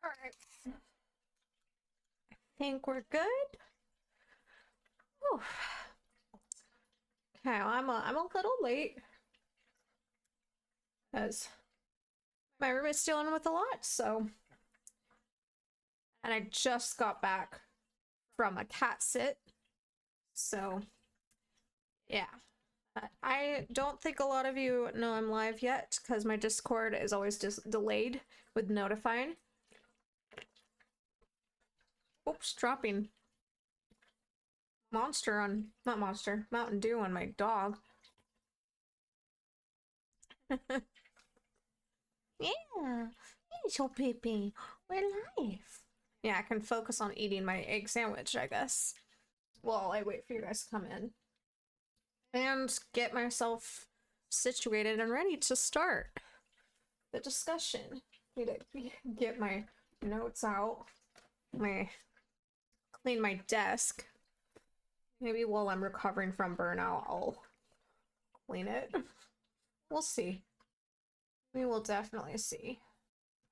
All right. I think we're good. Whew. Okay, well, I'm a little late because my roommate's dealing with a lot, so. And I just got back from a cat sit, so yeah. I don't think a lot of you know I'm live yet because my Discord is always just delayed with notifying. Oops, dropping monster on, not monster, Mountain Dew on my dog. Yeah, it's your Pippi. We're live. Yeah, I can focus on eating my egg sandwich, I guess, while I wait for you guys to come in. And get myself situated and ready to start the discussion. Need to get my notes out, clean my desk. Maybe while I'm recovering from burnout, I'll clean it. We'll see. We will definitely see.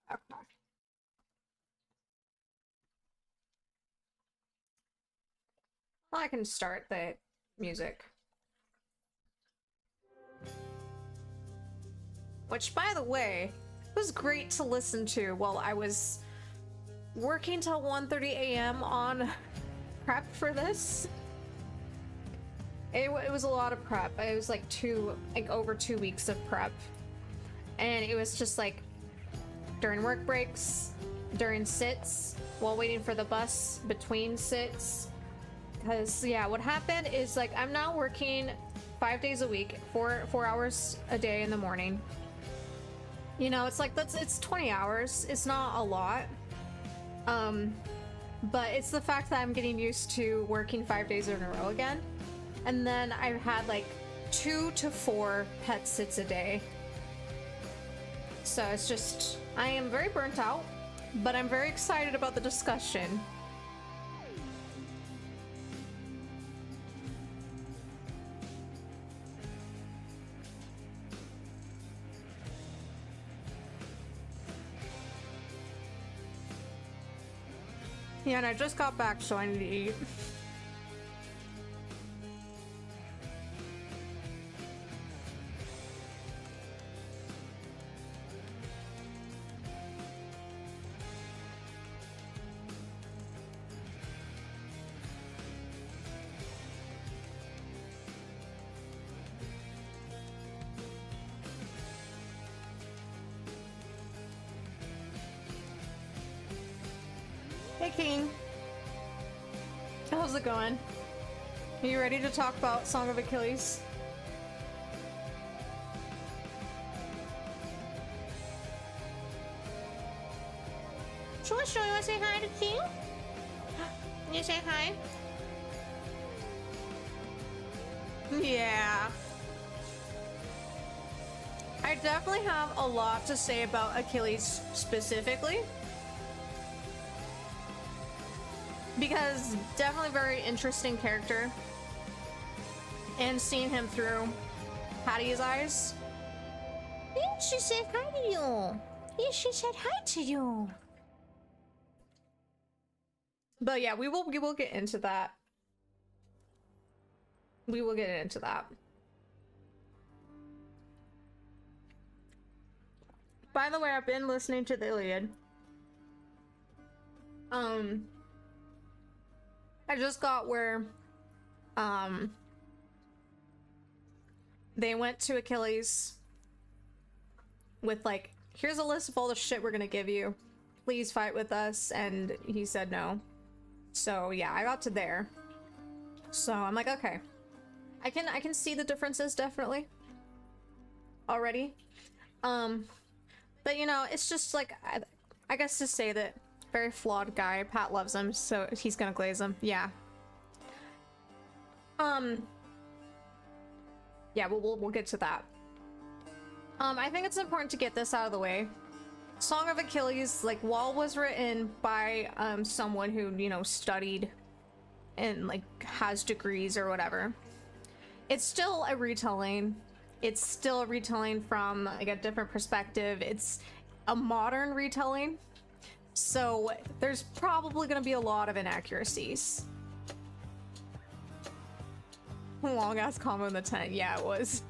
Okay. Well, I can start the music. Which, by the way, was great to listen to while I was working till 1:30 a.m. on prep for this. It was a lot of prep. It was like over 2 weeks of prep. And it was just like during work breaks, during sits, while waiting for the bus between sits. Because yeah, what happened is like I'm now working 5 days a week, four hours a day in the morning. You know, it's like it's 20 hours. It's not a lot. But it's the fact that I'm getting used to working 5 days in a row again. And then I've had like 2 to 4 pet sits a day. So it's just, I am very burnt out, but I'm very excited about the discussion. Yeah, and I just got back, so I need to eat. Hey, King. How's it going? Are you ready to talk about Song of Achilles? Sure, you want to say hi to King? Can you say hi? Yeah. I definitely have a lot to say about Achilles specifically. Because definitely very interesting character. And seeing him through Hattie's eyes. Yeah, she said hi to you. Yeah, she said hi to you. But yeah, we will get into that. We will get into that. By the way, I've been listening to the Iliad. I just got where they went to Achilles with like, here's a list of all the shit we're gonna give you. Please fight with us, and he said no. So yeah, I got to there. So I'm like, okay. I can see the differences definitely already. But you know, it's just like I guess to say that very flawed guy. Pat loves him, so he's gonna glaze him. Yeah. Yeah, we'll get to that. I think it's important to get this out of the way. Song of Achilles, like, while was written by someone who, you know, studied and like has degrees or whatever, it's still a retelling. It's still a retelling from like a different perspective. It's a modern retelling. So there's probably going to be a lot of inaccuracies. Long ass combo in the tent. Yeah, it was.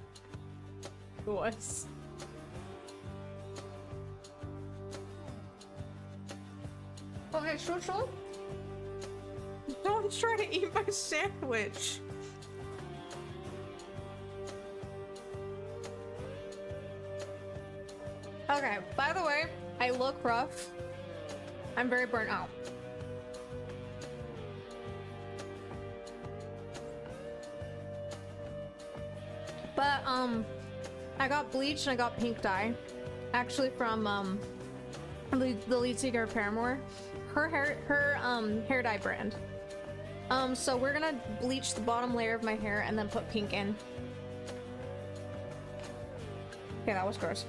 It was. Okay, Shusho. Don't try to eat my sandwich. Okay, by the way, I look rough. I'm very burnt out. But, I got bleach and I got pink dye. Actually from, the lead singer of Paramore. Her hair dye brand. So we're gonna bleach the bottom layer of my hair and then put pink in. Okay, that was gross.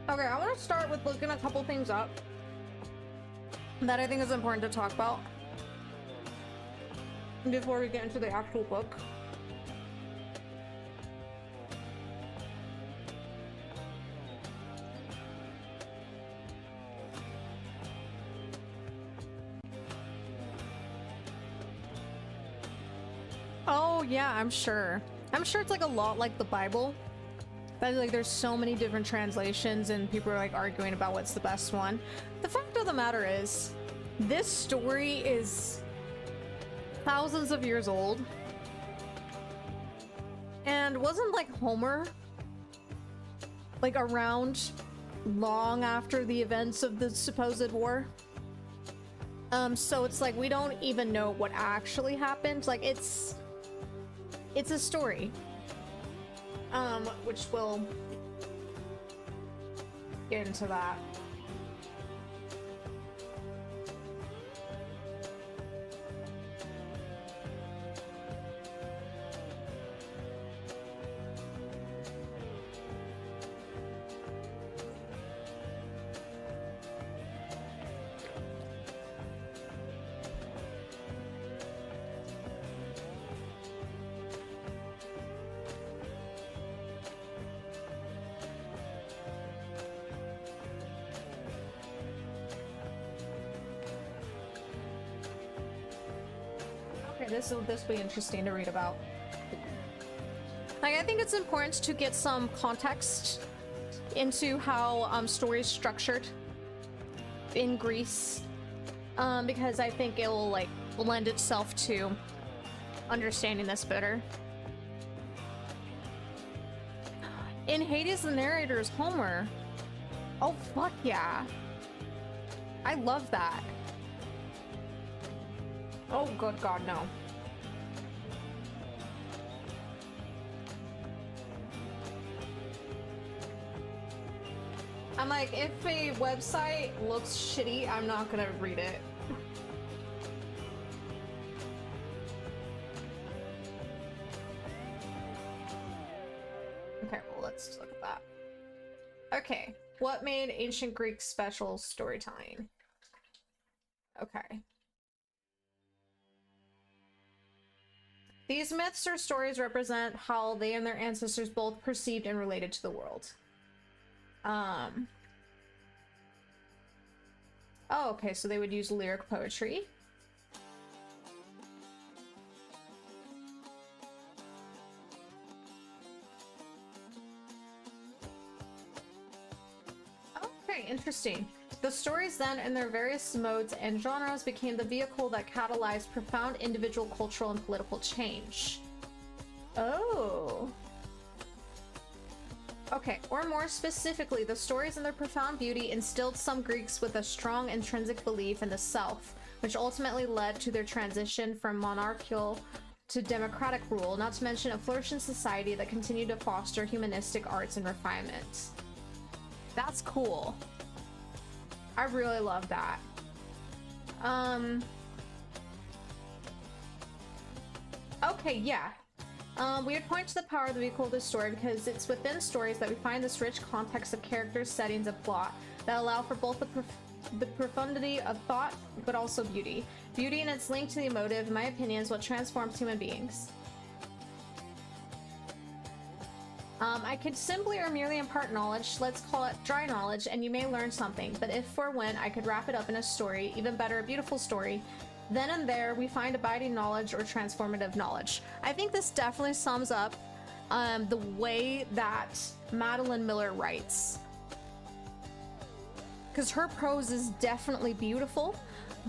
Okay, I want to start with looking a couple things up that I think is important to talk about before we get into the actual book. Oh yeah, I'm sure. I'm sure it's like a lot like the Bible. But like there's so many different translations and people are like arguing about what's the best one. The fact of the matter is, this story is thousands of years old. And wasn't like Homer like around long after the events of the supposed war? So it's like we don't even know what actually happened. Like it's a story. Which we'll get into that. This will be interesting to read about. Like, I think it's important to get some context into how stories structured in Greece, because I think it will like lend itself to understanding this better. In Hades, the narrator is Homer. Oh fuck yeah! I love that. Oh good god, no. I'm like, if a website looks shitty, I'm not gonna read it. Okay, well, let's look at that. Okay, what made ancient Greek special storytelling? Okay. These myths or stories represent how they and their ancestors both perceived and related to the world. Oh, okay, so they would use lyric poetry. Okay, interesting. The stories then, in their various modes and genres, became the vehicle that catalyzed profound individual cultural and political change. Oh. Okay, or more specifically, the stories and their profound beauty instilled some Greeks with a strong intrinsic belief in the self, which ultimately led to their transition from monarchical to democratic rule, not to mention a flourishing society that continued to foster humanistic arts and refinement. That's cool. I really love that. Okay, yeah. We would point to the power of the vehicle of this story because it's within stories that we find this rich context of characters, settings, and plot that allow for both the the profundity of thought, but also beauty. Beauty and its link to the emotive, in my opinion, is what transforms human beings. I could simply or merely impart knowledge, let's call it dry knowledge, and you may learn something. But if or when I could wrap it up in a story, even better, a beautiful story, then and there we find abiding knowledge or transformative knowledge. I think this definitely sums up the way that Madeline Miller writes. Because her prose is definitely beautiful,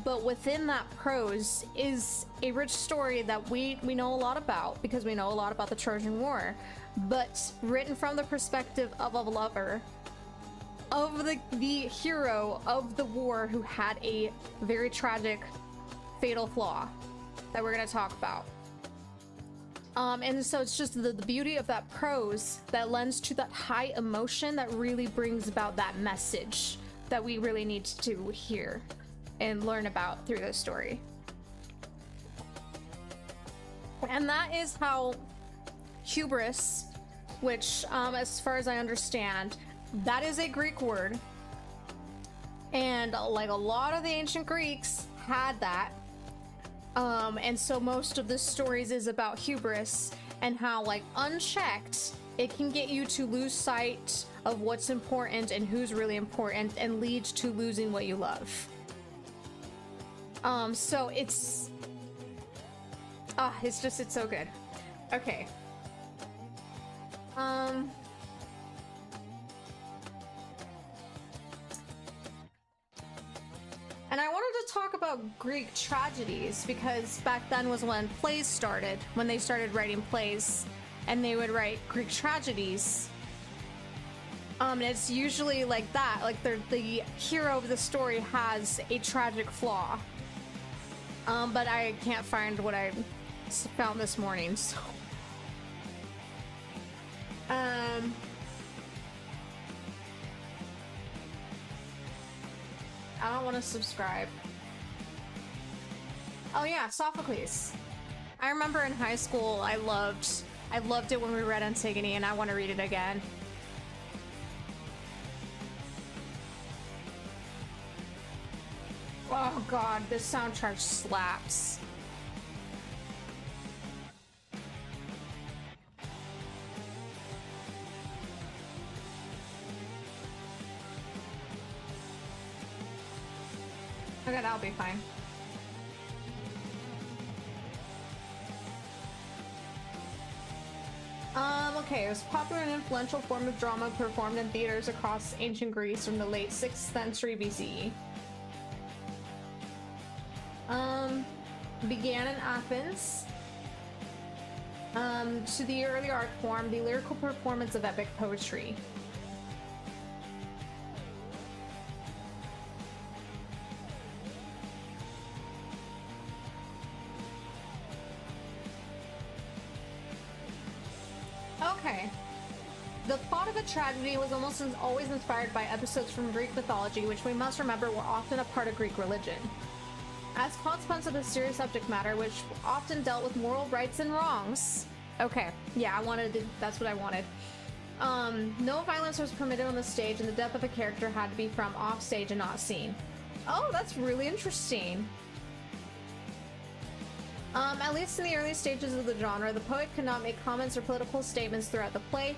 but within that prose is a rich story that we know a lot about, because we know a lot about the Trojan War, but written from the perspective of a lover, of the hero of the war who had a very tragic, fatal flaw that we're going to talk about. And so it's just the beauty of that prose that lends to that high emotion that really brings about that message that we really need to hear and learn about through this story. And that is how hubris, which as far as I understand, that is a Greek word, and like a lot of the ancient Greeks had that, and so most of the stories is about hubris and how, like, unchecked, it can get you to lose sight of what's important and who's really important, and leads to losing what you love. So it's so good. Okay. And I wanted to talk about Greek tragedies, because back then was when plays started, when they started writing plays, and they would write Greek tragedies. And it's usually like that, like the hero of the story has a tragic flaw. But I can't find what I found this morning, so. I don't want to subscribe. Oh yeah, Sophocles. I remember in high school, I loved it when we read Antigone, and I want to read it again. Oh god, this soundtrack slaps. Okay, that'll be fine. Okay, it was a popular and influential form of drama performed in theaters across ancient Greece from the late 6th century BCE. Began in Athens. To the early art form, the lyrical performance of epic poetry. Okay. The plot of a tragedy was almost always inspired by episodes from Greek mythology, which we must remember were often a part of Greek religion. As a consequence of the serious subject matter, which often dealt with moral rights and wrongs. Okay, yeah, that's what I wanted. No violence was permitted on the stage, and the death of a character had to be from off stage and not seen. Oh, that's really interesting. At least in the early stages of the genre, the poet could not make comments or political statements throughout the play,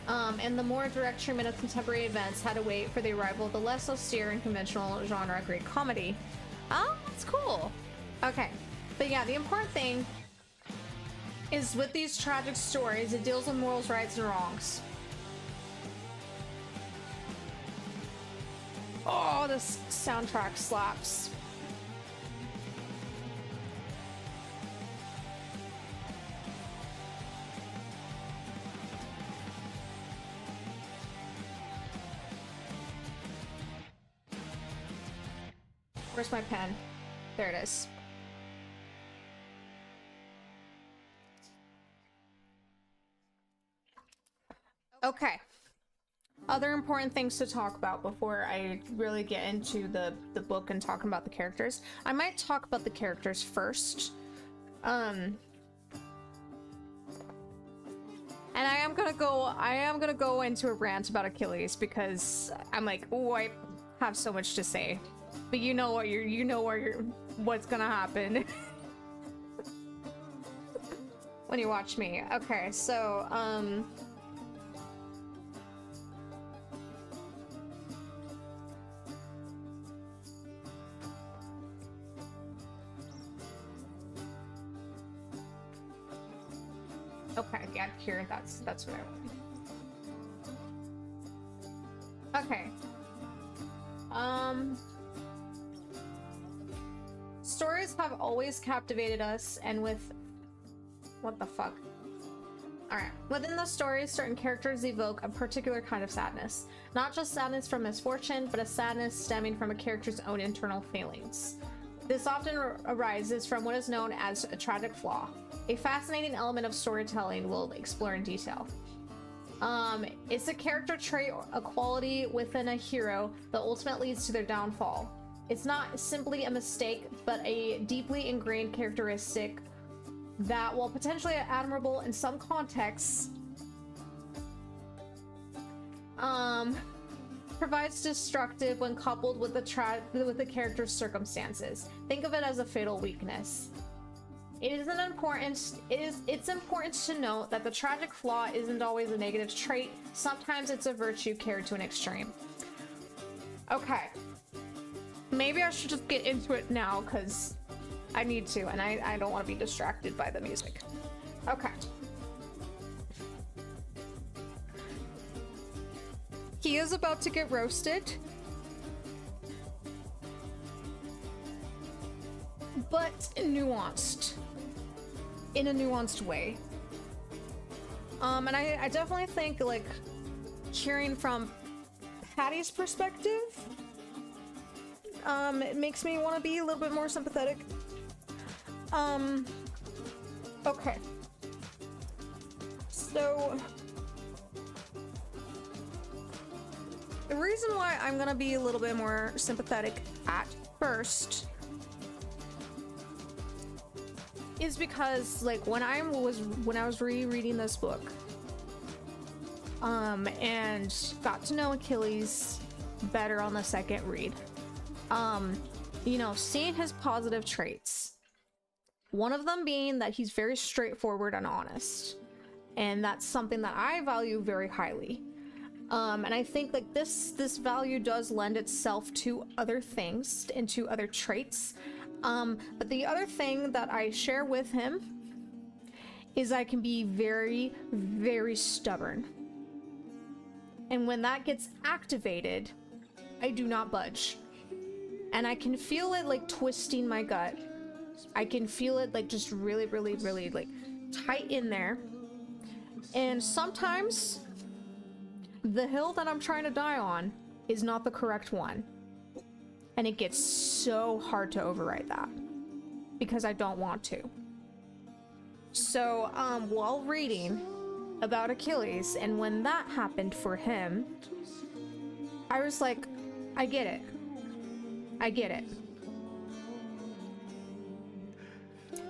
and the more direct treatment of contemporary events had to wait for the arrival of the less austere and conventional genre Greek comedy. Oh, that's cool. Okay, but yeah, the important thing is with these tragic stories, it deals with morals, rights, and wrongs. Oh, this soundtrack slaps. Where's my pen? There it is. Okay. Other important things to talk about before I really get into the book and talking about the characters. I might talk about the characters first. And I am gonna go into a rant about Achilles, because I'm like, oh, have so much to say, but you know what what's gonna happen when you watch me. Okay, so okay, yeah, here, that's what I want. Okay. Stories have always captivated us, and with... What the fuck? Alright. Within the stories, certain characters evoke a particular kind of sadness. Not just sadness from misfortune, but a sadness stemming from a character's own internal feelings. This often arises from what is known as a tragic flaw, a fascinating element of storytelling we'll explore in detail. It's a character trait, a quality within a hero that ultimately leads to their downfall. It's not simply a mistake, but a deeply ingrained characteristic that, while potentially admirable in some contexts, provides destructive when coupled with the character's circumstances. Think of it as a fatal weakness. It's important to note that the tragic flaw isn't always a negative trait. Sometimes it's a virtue carried to an extreme. Okay. Maybe I should just get into it now, because I need to, and I don't want to be distracted by the music. Okay. He is about to get roasted. But nuanced. In a nuanced way. And I definitely think, like, hearing from Patty's perspective, it makes me want to be a little bit more sympathetic. Okay. So, the reason why I'm gonna be a little bit more sympathetic at first is because, like, when I was rereading this book, and got to know Achilles better on the second read, you know, seeing his positive traits, one of them being that he's very straightforward and honest, and that's something that I value very highly. And I think, like, this value does lend itself to other things and to other traits. But the other thing that I share with him is I can be very, very stubborn. And when that gets activated, I do not budge. And I can feel it, like, twisting my gut. I can feel it, like, just really, really, really, like, tight in there. And sometimes the hill that I'm trying to die on is not the correct one. And it gets so hard to override that because I don't want to. So, while reading about Achilles, and when that happened for him, I was like, I get it. I get it.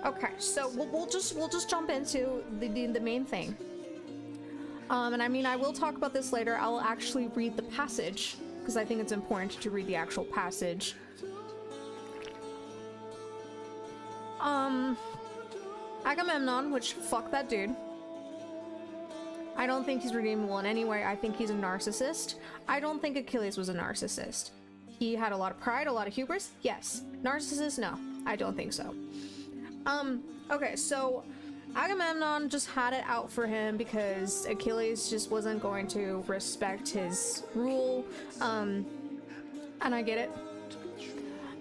Okay, so we'll just jump into the main thing. And I mean, I will talk about this later. I'll actually read the passage because I think it's important to read the actual passage. Agamemnon, which, fuck that dude. I don't think he's redeemable in any way. I think he's a narcissist. I don't think Achilles was a narcissist. He had a lot of pride, a lot of hubris. Yes. Narcissist? No. I don't think so. Okay, so Agamemnon just had it out for him because Achilles just wasn't going to respect his rule. And I get it.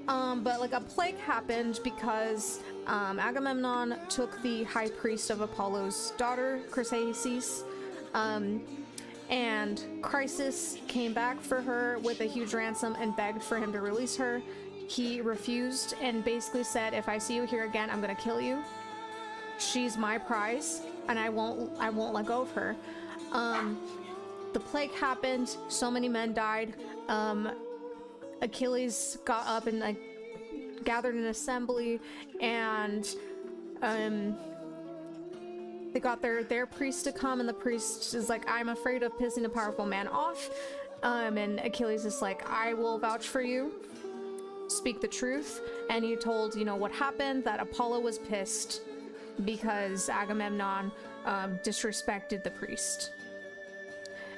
But, like, a plague happened because Agamemnon took the high priest of Apollo's daughter, Chrysalis, and Chrysis came back for her with a huge ransom and begged for him to release her. He refused and basically said, if I see you here again, I'm gonna kill you. She's my prize, and I won't let go of her. The plague happened, so many men died. Achilles got up and, like, gathered an assembly, and they got their priest to come, and the priest is like, I'm afraid of pissing a powerful man off. And Achilles is like, I will vouch for you, speak the truth. And he told, you know, what happened, that Apollo was pissed because Agamemnon disrespected the priest.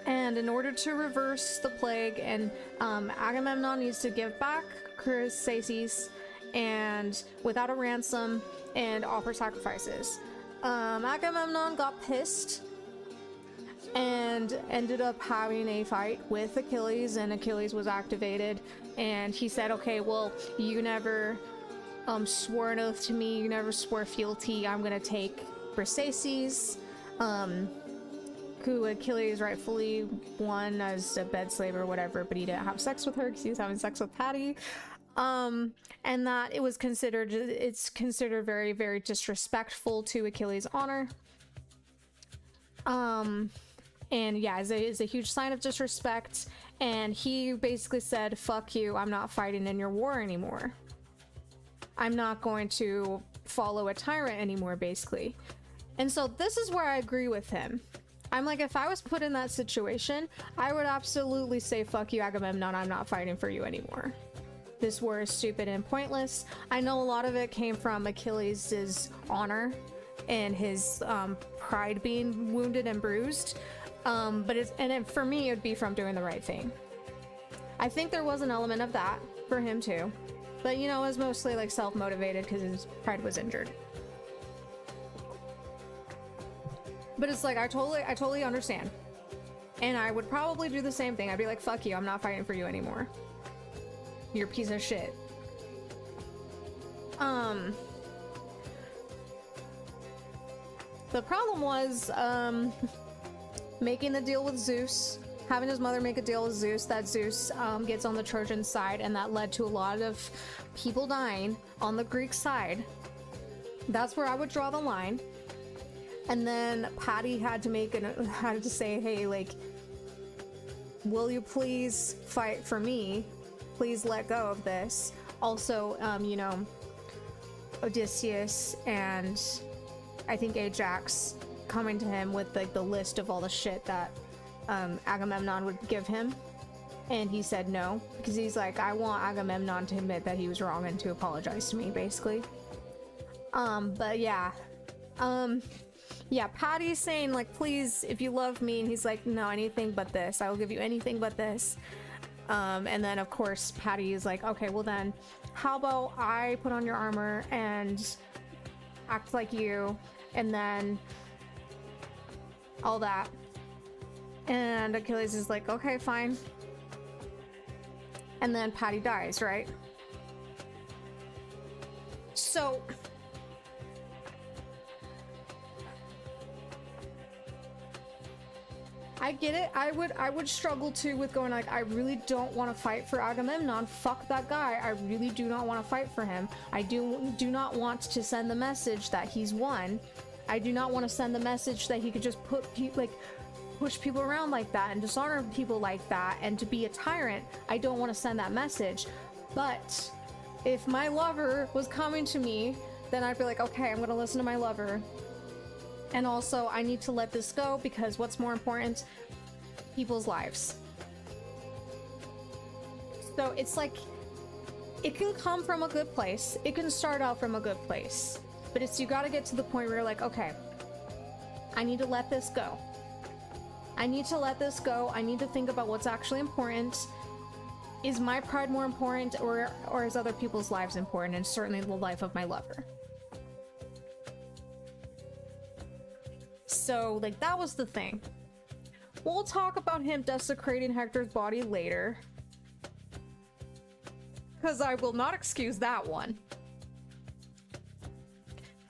And in order to reverse the plague, and Agamemnon needs to give back Chrysaces and without a ransom and offer sacrifices. Agamemnon got pissed and ended up having a fight with Achilles, and Achilles was activated, and he said, okay, well, you never swore an oath to me, you never swore fealty, I'm gonna take Chrysaces, who Achilles rightfully won as a bed slave or whatever, but he didn't have sex with her because he was having sex with Patty. And that it's considered very, very disrespectful to Achilles' honor. And yeah, it's a huge sign of disrespect, and he basically said, fuck you, I'm not fighting in your war anymore. I'm not going to follow a tyrant anymore, basically. And so this is where I agree with him. I'm like, if I was put in that situation, I would absolutely say, fuck you, Agamemnon, I'm not fighting for you anymore. This war is stupid and pointless. I know a lot of it came from Achilles' honor and his pride being wounded and bruised. For me, it would be from doing the right thing. I think there was an element of that for him too. But, you know, it was mostly like self-motivated because his pride was injured. But it's like, I totally understand. And I would probably do the same thing. I'd be like, fuck you, I'm not fighting for you anymore. You're a piece of shit. The problem was, making the deal with Zeus, having his mother make a deal with Zeus, that Zeus gets on the Trojan side, and that led to a lot of people dying on the Greek side. That's where I would draw the line. And then Patty had to say, hey, like, will you please fight for me? Please let go of this. Also, you know, Odysseus and I think Ajax coming to him with like the list of all the shit that Agamemnon would give him, and he said no, because he's like, I want Agamemnon to admit that he was wrong and to apologize to me, basically. But yeah, Patty's saying like, please, if you love me, and he's like, no, anything but this, I will give you anything but this. And then of course Patty is like, okay, well then how about I put on your armor and act like you, and then all that. And Achilles is like, okay, fine. And then Patty dies, right? So I get it. I would struggle too with going like, I really don't want to fight for Agamemnon. Fuck that guy. I really do not want to fight for him. I do not want to send the message that he's won. I do not want to send the message that he could just push people around like that and dishonor people like that and to be a tyrant. I don't want to send that message. But if my lover was coming to me, then I'd be like, okay, I'm gonna listen to my lover. And also, I need to let this go because what's more important? People's lives. So it's like, it can come from a good place. It can start out from a good place. But it's, you gotta get to the point where you're like, okay, I need to let this go. I need to let this go. I need to think about what's actually important. Is my pride more important, or is other people's lives important? And certainly the life of my lover. So, like, that was the thing. We'll talk about him desecrating Hector's body later, because I will not excuse that one.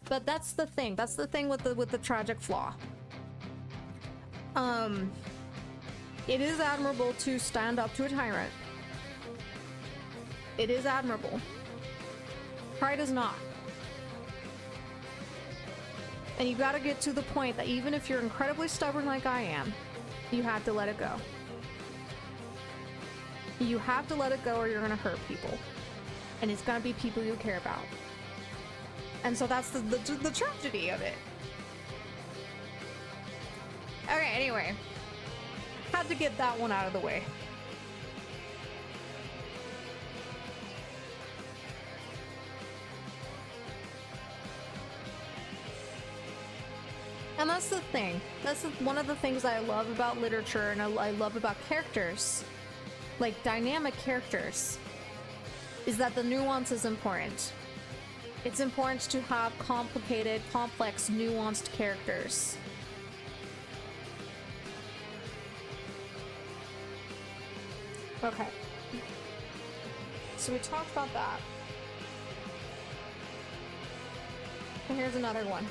But that's the thing. That's the thing with the tragic flaw. It is admirable to stand up to a tyrant. It is admirable. Pride is not. And you gotta get to the point that even if you're incredibly stubborn like I am, you have to let it go. You have to let it go or you're gonna hurt people. And it's gonna be people you care about. And so that's the tragedy of it. Okay, anyway. Had to get that one out of the way. And that's the thing. One of the things I love about literature and I love about characters, like dynamic characters, is that the nuance is important. It's important to have complicated, complex, nuanced characters. Okay. So we talked about that. And here's another one.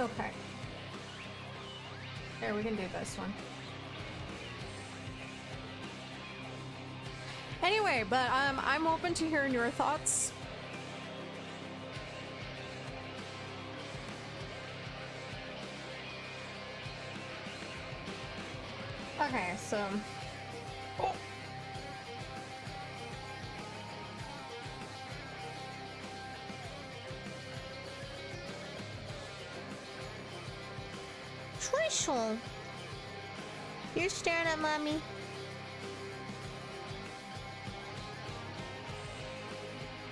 Okay. Here, we can do this one. Anyway, but I'm open to hearing your thoughts. Okay, so... Oh. Twistle. You're staring at mommy.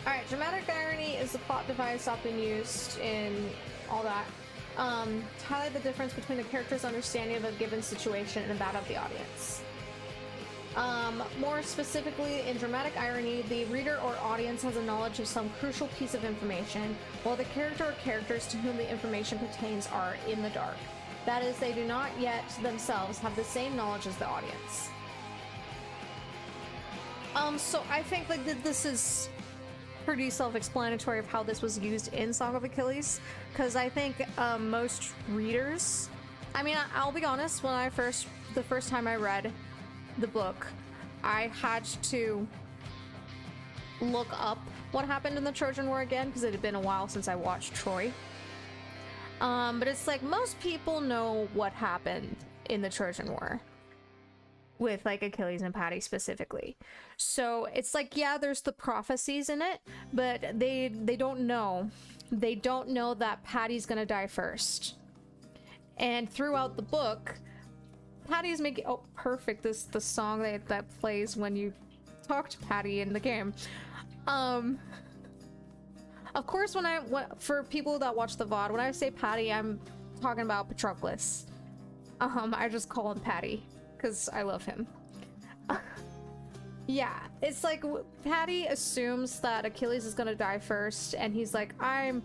Alright, dramatic irony is the plot device often used in all that. To highlight the difference between the character's understanding of a given situation and that of the audience. More specifically, in dramatic irony, the reader or audience has a knowledge of some crucial piece of information, while the character or characters to whom the information pertains are in the dark. That is, they do not yet themselves have the same knowledge as the audience. So I think like this is pretty self-explanatory of how this was used in Song of Achilles, because I think most readers, I mean, I'll be honest, when the first time I read the book, I had to look up what happened in the Trojan War again, because it had been a while since I watched Troy. But it's like most people know what happened in the Trojan War with like Achilles and Patty specifically. So it's like, yeah, there's the prophecies in it, but they don't know. They don't know that Patty's gonna die first. And throughout the book, Patty's making, oh, perfect, the song that plays when you talk to Patty in the game. Of course, for people that watch the VOD, when I say Patty, I'm talking about Patroclus. I just call him Patty, because I love him. Yeah, it's like, Patty assumes that Achilles is gonna die first, and he's like, I'm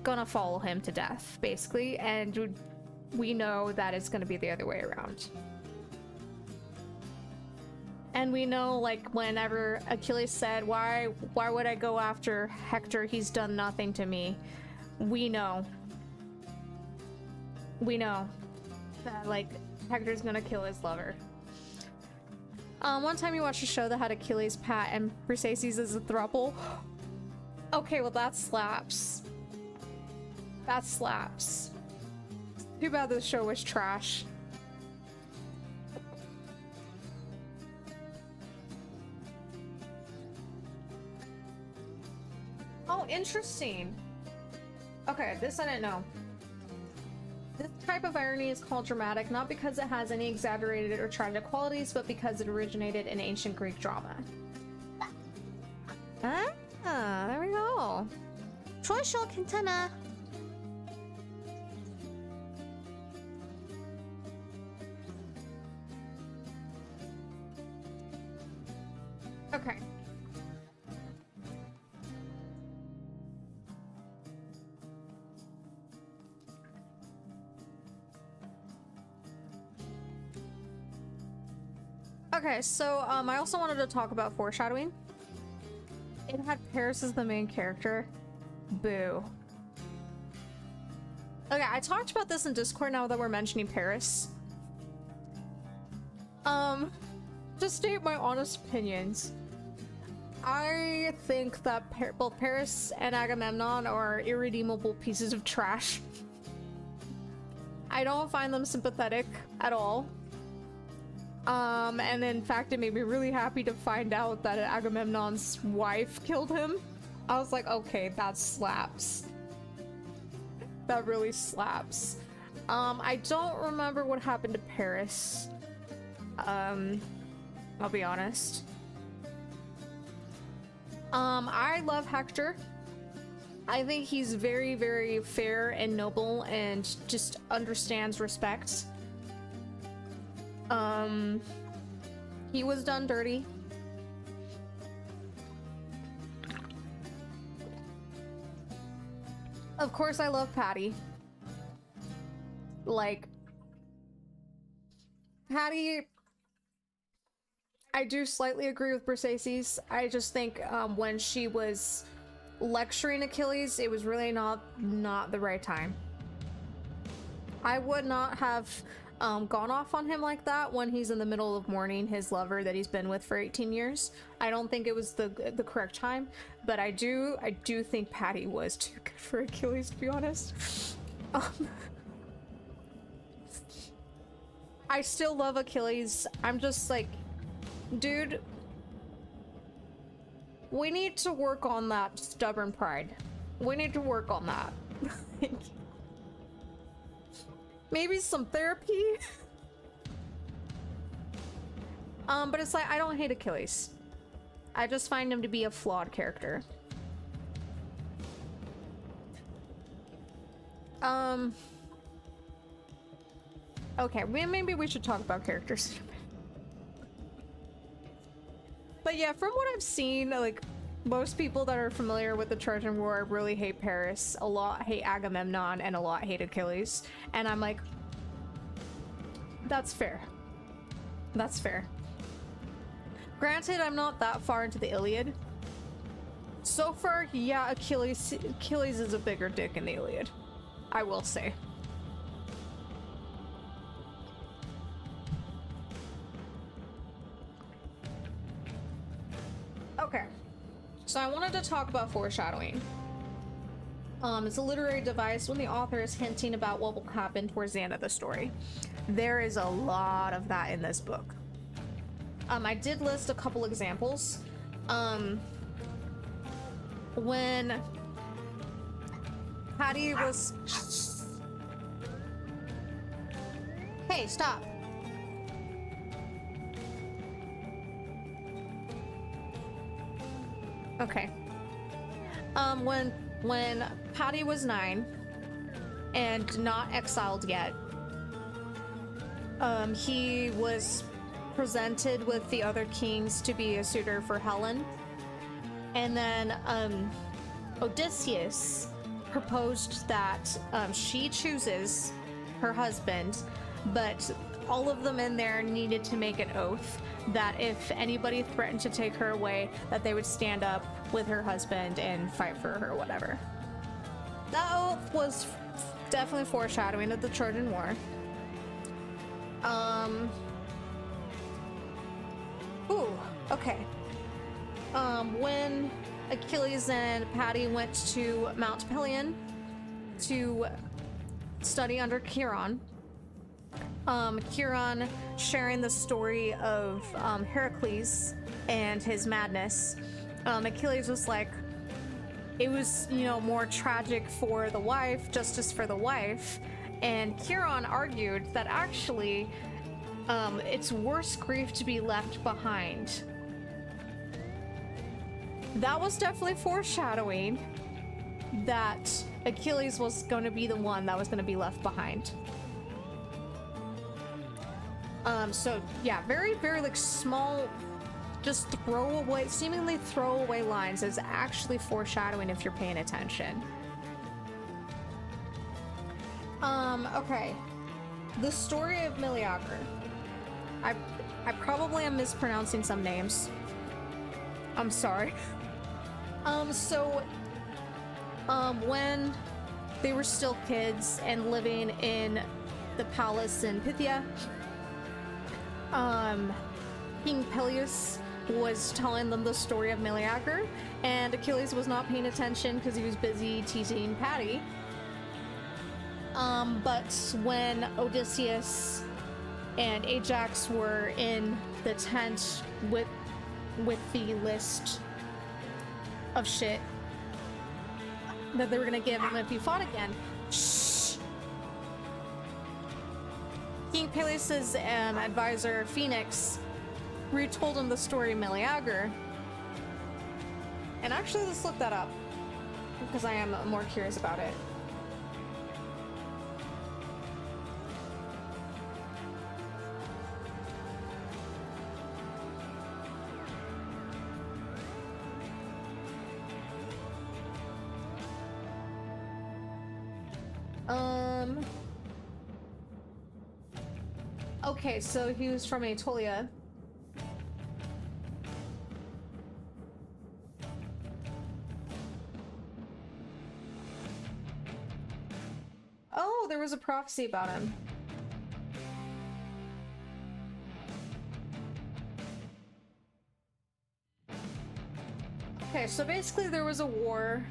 gonna follow him to death, basically, and we know that it's gonna be the other way around. And we know, like, whenever Achilles said, why would I go after Hector? He's done nothing to me. We know that, like, Hector's gonna kill his lover. One time you watched a show that had Achilles, Pat, and Briseis as a throuple. Okay, well that slaps. That slaps. Too bad this show was trash. Oh, interesting. Okay, this I didn't know. This type of irony is called dramatic, not because it has any exaggerated or tragic qualities, but because it originated in ancient Greek drama. Ah, there we go. Troy Quintana. Okay. Okay, so I also wanted to talk about foreshadowing. It had Paris as the main character. Boo. Okay, I talked about this in Discord now that we're mentioning Paris. To state my honest opinions, I think that both Paris and Agamemnon are irredeemable pieces of trash. I don't find them sympathetic at all. And in fact, it made me really happy to find out that Agamemnon's wife killed him. I was like, okay, that slaps. That really slaps. I don't remember what happened to Paris. I'll be honest. I love Hector. I think he's very, very fair and noble and just understands respect. He was done dirty. Of course, I love Patty. Like, Patty, I do slightly agree with Briseis. I just think when she was lecturing Achilles, it was really not the right time. I would not have gone off on him like that when he's in the middle of mourning his lover that he's been with for 18 years. I don't think it was the correct time, but I do think Patty was too good for Achilles, to be honest. I still love Achilles. I'm just like, dude, we need to work on that stubborn pride. We need to work on that. Maybe some therapy? But it's like, I don't hate Achilles. I just find him to be a flawed character. Okay, maybe we should talk about characters. But yeah, from what I've seen, like, most people that are familiar with the Trojan War really hate Paris, a lot hate Agamemnon, and a lot hate Achilles. And I'm like, that's fair. That's fair. Granted, I'm not that far into the Iliad. So far, yeah, Achilles is a bigger dick in the Iliad, I will say. Okay. So I wanted to talk about foreshadowing. It's a literary device when the author is hinting about what will happen towards the end of the story. There is a lot of that in this book. I did list a couple examples. When Patty was... Hey, stop. Okay. When Patty was 9 and not exiled yet, he was presented with the other kings to be a suitor for Helen. And then Odysseus proposed that she chooses her husband, but all of them in there needed to make an oath that if anybody threatened to take her away, that they would stand up with her husband and fight for her or whatever. That oath was definitely foreshadowing of the Trojan War. Ooh, okay. When Achilles and Patty went to Mount Pelion to study under Chiron, Chiron sharing the story of Heracles and his madness, Achilles was like, it was, you know, more tragic for the wife, justice for the wife, and Chiron argued that actually it's worse grief to be left behind. That was definitely foreshadowing that Achilles was going to be the one that was going to be left behind. So yeah, very, very like small, just throwaway, seemingly throwaway lines is actually foreshadowing if you're paying attention. Okay. The story of Meleager. I probably am mispronouncing some names. I'm sorry. When they were still kids and living in the palace in Pythia, King Peleus was telling them the story of Meleager, and Achilles was not paying attention because he was busy teasing Patty. But when Odysseus and Ajax were in the tent with the list of shit that they were gonna give him if he fought again, shh. King Peleus' advisor Phoenix retold him the story of Meleager. And actually, let's look that up because I am more curious about it. Okay, so he was from Aetolia. Oh, there was a prophecy about him. Okay, so basically there was a war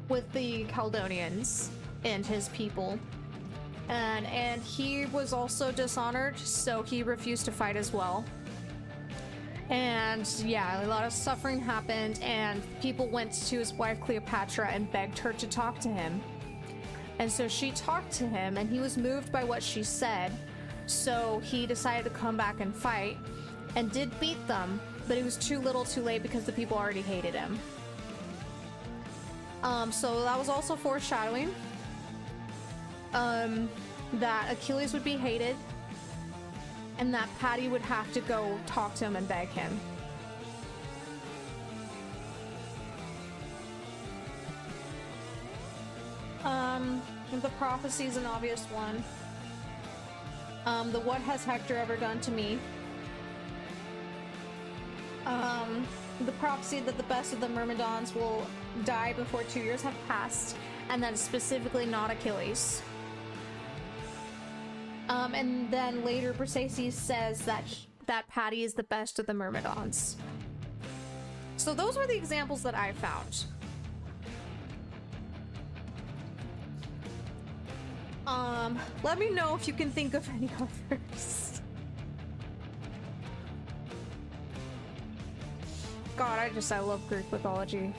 with the Caledonians and his people. And he was also dishonored, so he refused to fight as well. And yeah, a lot of suffering happened, and people went to his wife Cleopatra and begged her to talk to him. And so she talked to him, and he was moved by what she said. So he decided to come back and fight, and did beat them, but it was too little too late because the people already hated him. So that was also foreshadowing that Achilles would be hated, and that Patty would have to go talk to him and beg him. The prophecy's an obvious one. The what has Hector ever done to me? The prophecy that the best of the Myrmidons will die before 2 years have passed, and that is specifically not Achilles. And then later Briseis says that Patty is the best of the Myrmidons. So those were the examples that I found. Let me know if you can think of any others. God, I love Greek mythology.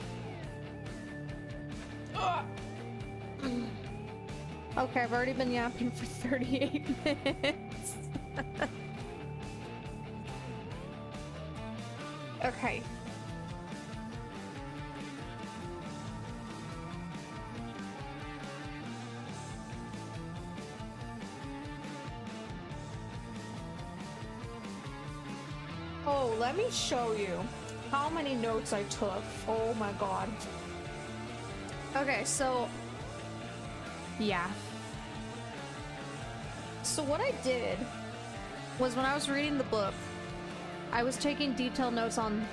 Ugh. Okay, I've already been yapping for 38 minutes. Okay. Oh, let me show you how many notes I took. Oh my god. Okay, so yeah. So what I did was when I was reading the book, I was taking detailed notes on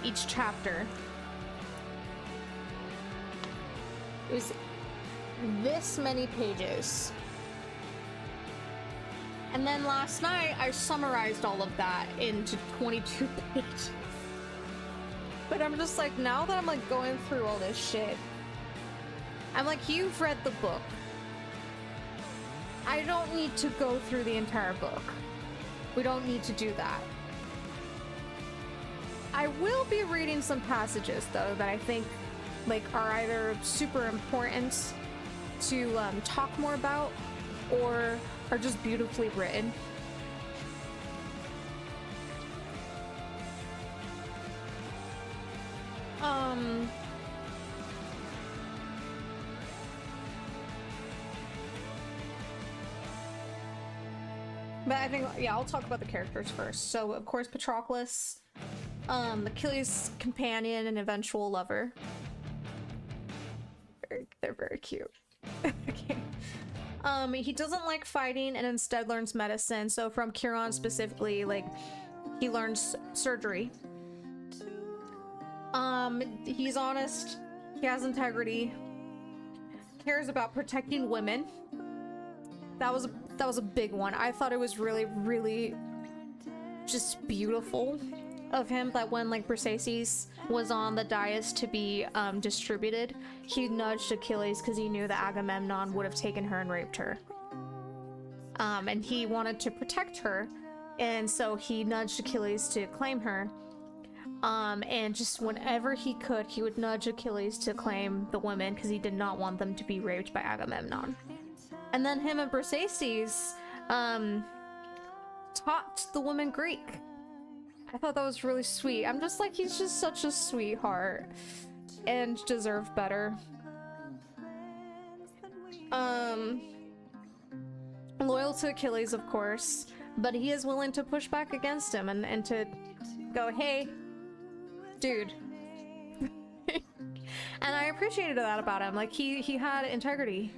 each chapter. It was this many pages. And then last night, I summarized all of that into 22 pages. But I'm just like, now that I'm like going through all this shit, I'm like, you've read the book. I don't need to go through the entire book. We don't need to do that. I will be reading some passages though that I think like are either super important to talk more about or are just beautifully written. But I think, yeah, I'll talk about the characters first. So, of course, Patroclus, Achilles' companion and eventual lover. They're very cute. Okay. He doesn't like fighting and instead learns medicine. So from Chiron specifically, like, he learns surgery. He's honest. He has integrity. Cares about protecting women. That was a big one. I thought it was really, really just beautiful of him that when like Briseis was on the dais to be distributed, he nudged Achilles because he knew that Agamemnon would have taken her and raped her. And he wanted to protect her, and so he nudged Achilles to claim her. And just whenever he could, he would nudge Achilles to claim the women because he did not want them to be raped by Agamemnon. And then him and Briseis taught the woman Greek. I thought that was really sweet. I'm just like, he's just such a sweetheart and deserved better. Loyal to Achilles, of course, but he is willing to push back against him and to go, hey, dude. And I appreciated that about him. Like, he had integrity.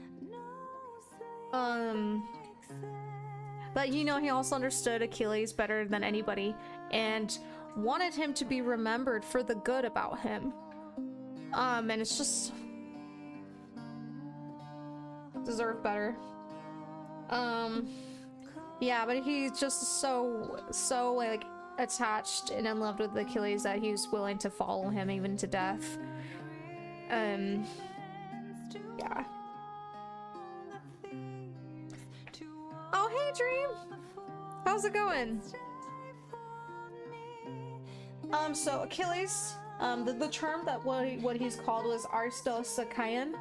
But you know, he also understood Achilles better than anybody and wanted him to be remembered for the good about him. And it's just deserved better. Yeah, but he's just so like attached and in love with Achilles that he's willing to follow him even to death. Yeah. Oh, hey, Dream! How's it going? So Achilles, the term that what he's called was Aristosakayan,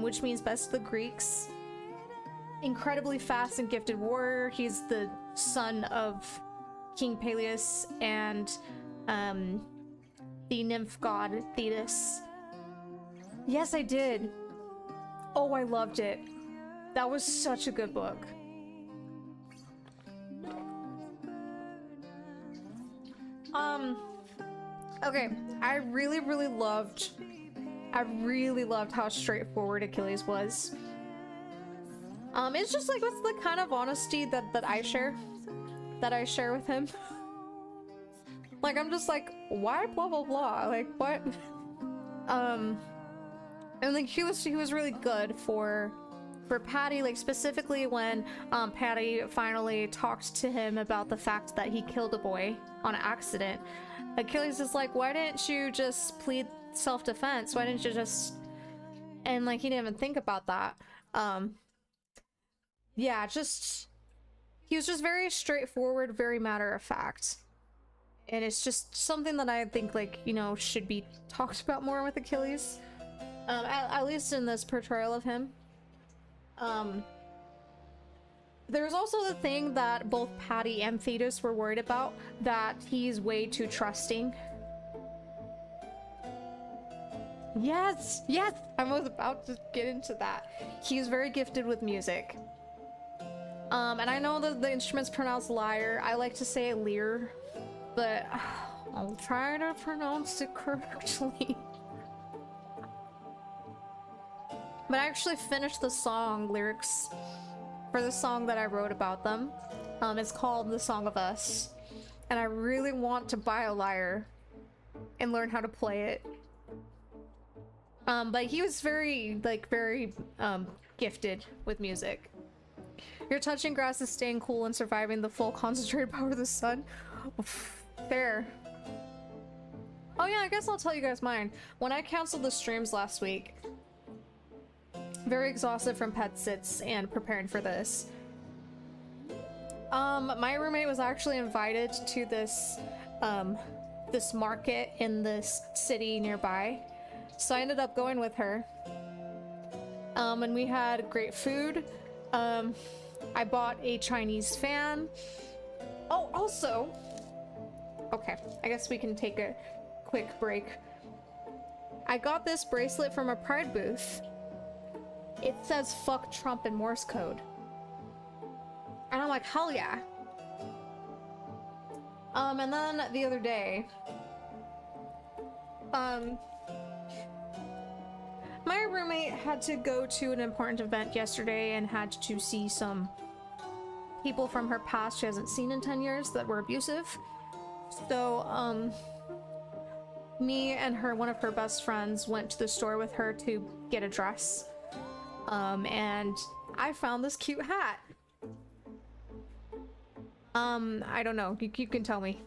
which means best of the Greeks. Incredibly fast and gifted warrior. He's the son of King Peleus and the nymph god Thetis. Yes, I did. Oh, I loved it. That was such a good book. Okay, I really loved how straightforward Achilles was. It's just like, that's the kind of honesty that I share with him. Like, I'm just like, why blah blah blah? Like, what? And like, he was really good for Patty, like specifically when Patty finally talked to him about the fact that he killed a boy on accident. Achilles is like, why didn't you just plead self-defense? Why didn't you just... And like, he didn't even think about that. Yeah, just... He was just very straightforward, very matter-of-fact. And it's just something that I think, like, you know, should be talked about more with Achilles. At least in this portrayal of him. There's also the thing that both Patty and Thetis were worried about, that he's way too trusting. Yes! Yes! I was about to get into that. He's very gifted with music. And I know that the instrument's pronounced lyre. I like to say lyre, but I'll try to pronounce it correctly. But I actually finished the song lyrics for the song that I wrote about them. It's called The Song of Us. And I really want to buy a lyre and learn how to play it. But he was very gifted with music. Your touching grass is staying cool and surviving the full concentrated power of the sun. Fair. Oh yeah, I guess I'll tell you guys mine. When I canceled the streams last week, very exhausted from pet sits and preparing for this, my roommate was actually invited to this this market in this city nearby, so I ended up going with her. And we had great food. I bought a Chinese fan. Oh, also, okay, I guess we can take a quick break. I got this bracelet from a Pride booth. It says "fuck Trump" in Morse code. And I'm like, hell yeah. And then the other day, my roommate had to go to an important event yesterday and had to see some people from her past she hasn't seen in 10 years that were abusive. So, me and her, one of her best friends, went to the store with her to get a dress. And I found this cute hat. I don't know, you can tell me.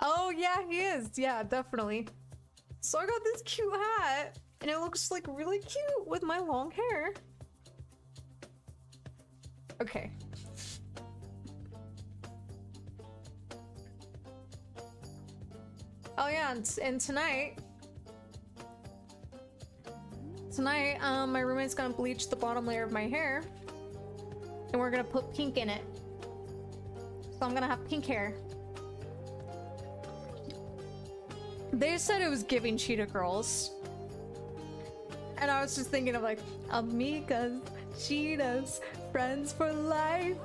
Oh yeah, he is. Yeah, definitely. So I got this cute hat, and it looks like really cute with my long hair. Okay. Oh yeah, and tonight, my roommate's gonna bleach the bottom layer of my hair, and we're gonna put pink in it. So I'm gonna have pink hair. They said it was giving Cheetah Girls. And I was just thinking of like, amigas, cheetahs, friends for life.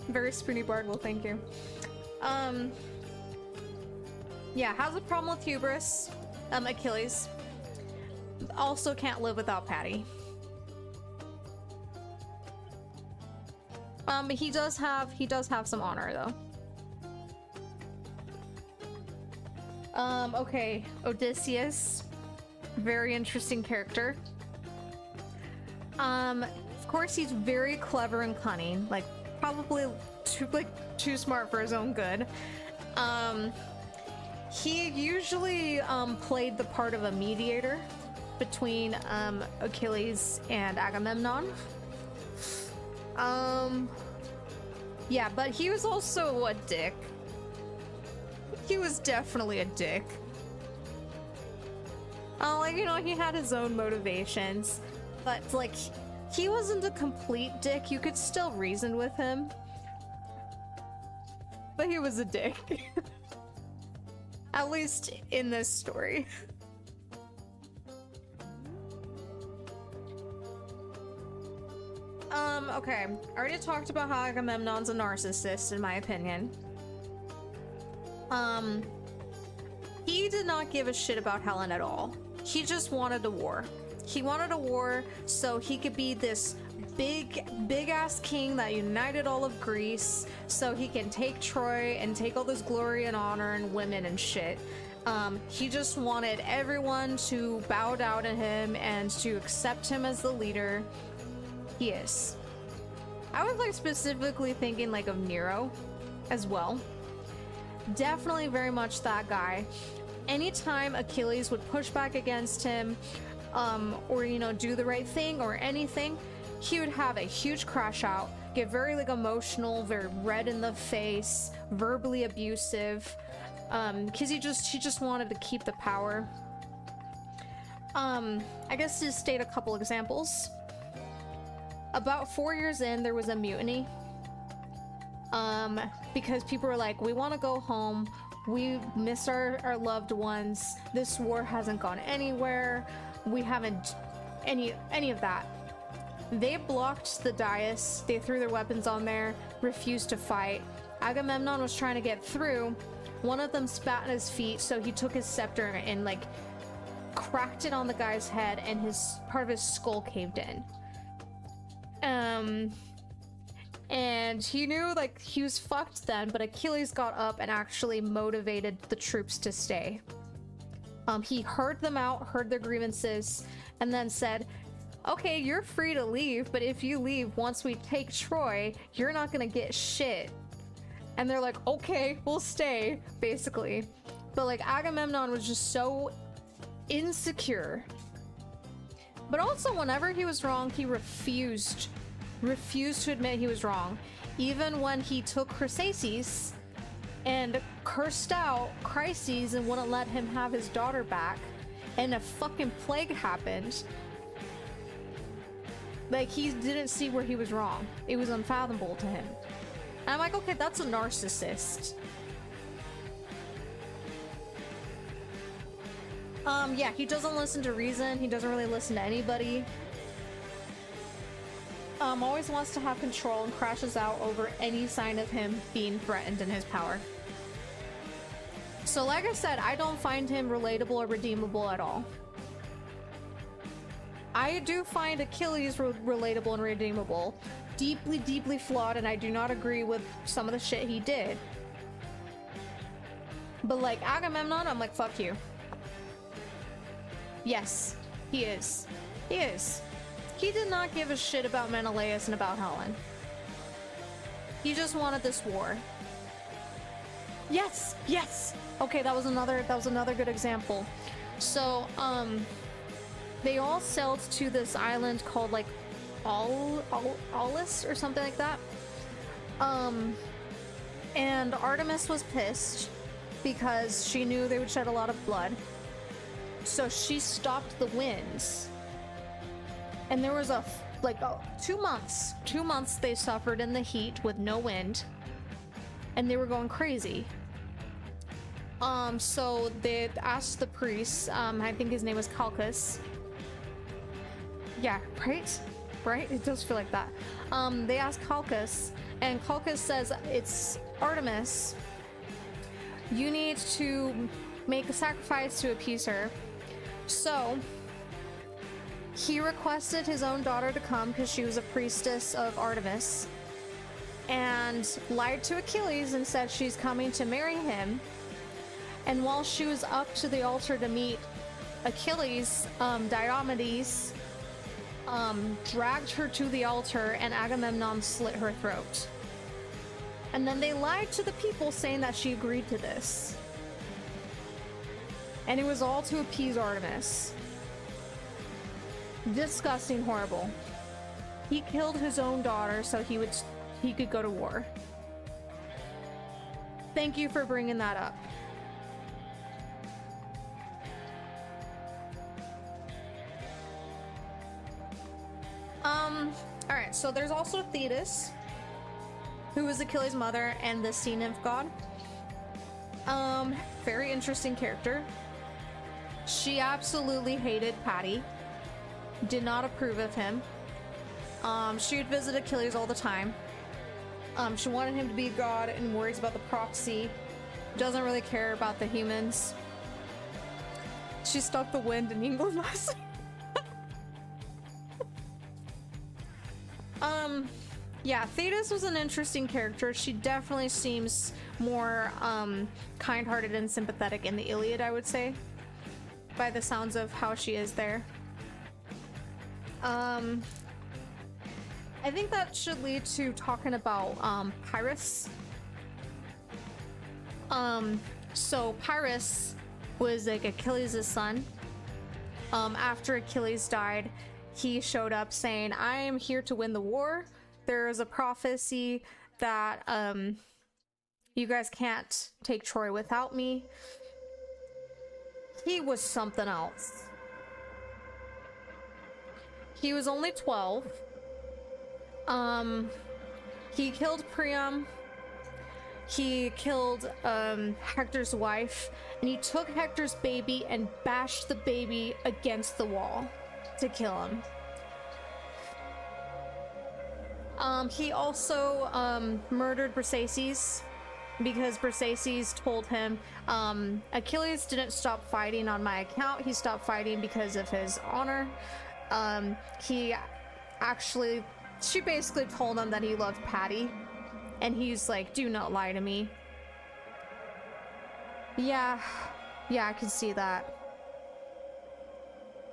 Very spoony Bardwell, thank you. Yeah, has a problem with hubris. Achilles. Also can't live without Patty. But he does have some honor though. Okay, Odysseus. Very interesting character. Of course he's very clever and cunning, like probably too smart for his own good. He usually played the part of a mediator between Achilles and Agamemnon. Yeah, but he was also a dick. He was definitely a dick. Like, you know, he had his own motivations, but like, he wasn't a complete dick. You could still reason with him. But he was a dick. At least in this story. Okay. I already talked about how Agamemnon's a narcissist, in my opinion. He did not give a shit about Helen at all. He just wanted a war. He wanted a war so he could be this big ass king that united all of Greece, so he can take Troy and take all this glory and honor and women and shit. He just wanted everyone to bow down to him and to accept him as the leader he is. I was like specifically thinking like of Nero as well. Definitely very much that guy. Anytime Achilles would push back against him, or, you know, do the right thing or anything, he would have a huge crash out, get very like emotional, very red in the face, verbally abusive, because he just wanted to keep the power. I guess to state a couple examples. About 4 years in, there was a mutiny. Because people were like, we want to go home, we miss our loved ones, this war hasn't gone anywhere, we haven't any of that. They blocked the dais, they threw their weapons on there, refused to fight. Agamemnon was trying to get through. One of them spat in his feet, so he took his scepter and like cracked it on the guy's head, and his part of his skull caved in. And he knew like he was fucked then, but Achilles got up and actually motivated the troops to stay. He heard them out, heard their grievances, and then said, okay, you're free to leave, but if you leave once we take Troy, you're not gonna get shit. And they're like, okay, we'll stay, basically. But like, Agamemnon was just so insecure. But also, whenever he was wrong, he refused to admit he was wrong. Even when he took Chrysaces and cursed out Chryses and wouldn't let him have his daughter back, and a fucking plague happened, like, he didn't see where he was wrong. It was unfathomable to him. And I'm like, okay, that's a narcissist. Yeah, he doesn't listen to reason. He doesn't really listen to anybody. Always wants to have control and crashes out over any sign of him being threatened in his power. So like I said, I don't find him relatable or redeemable at all. I do find Achilles relatable and redeemable. Deeply, deeply flawed, and I do not agree with some of the shit he did. But like Agamemnon, I'm like, fuck you. Yes, he is. He is. He did not give a shit about Menelaus and about Helen. He just wanted this war. Yes, yes. Okay, that was another good example. So, they all sailed to this island called like Aulis or something like that. And Artemis was pissed because she knew they would shed a lot of blood. So she stopped the winds. And there was 2 months. 2 months they suffered in the heat with no wind. And they were going crazy. So they asked the priest, I think his name was Calchas. Yeah, right? Right? It does feel like that. They asked Calchas, and Calchas says, it's Artemis. You need to make a sacrifice to appease her. So he requested his own daughter to come because she was a priestess of Artemis, and lied to Achilles and said she's coming to marry him. And while she was up to the altar to meet Achilles, Diomedes dragged her to the altar, and Agamemnon slit her throat. And then they lied to the people saying that she agreed to this. And it was all to appease Artemis. Disgusting, horrible. He killed his own daughter so he could go to war. Thank you for bringing that up. Alright, so there's also Thetis, who was Achilles' mother and the sea nymph god. Very interesting character. She absolutely hated Patty. Did not approve of him. She would visit Achilles all the time. She wanted him to be god and worries about the proxy. Doesn't really care about the humans. She stopped the wind in England last night. Yeah, Thetis was an interesting character. She definitely seems more kind-hearted and sympathetic in the Iliad, I would say, by the sounds of how she is there. I think that should lead to talking about Pyrrhus. So Pyrrhus was like Achilles' son. After Achilles died, he showed up saying, I am here to win the war. There is a prophecy that you guys can't take Troy without me. He was something else. He was only 12. He killed Priam. He killed Hector's wife, and he took Hector's baby and bashed the baby against the wall to kill him. He also murdered Briseis because Briseis told him, Achilles didn't stop fighting on my account. He stopped fighting because of his honor. She basically told him that he loved Patty, and he's like, do not lie to me. Yeah, I can see that.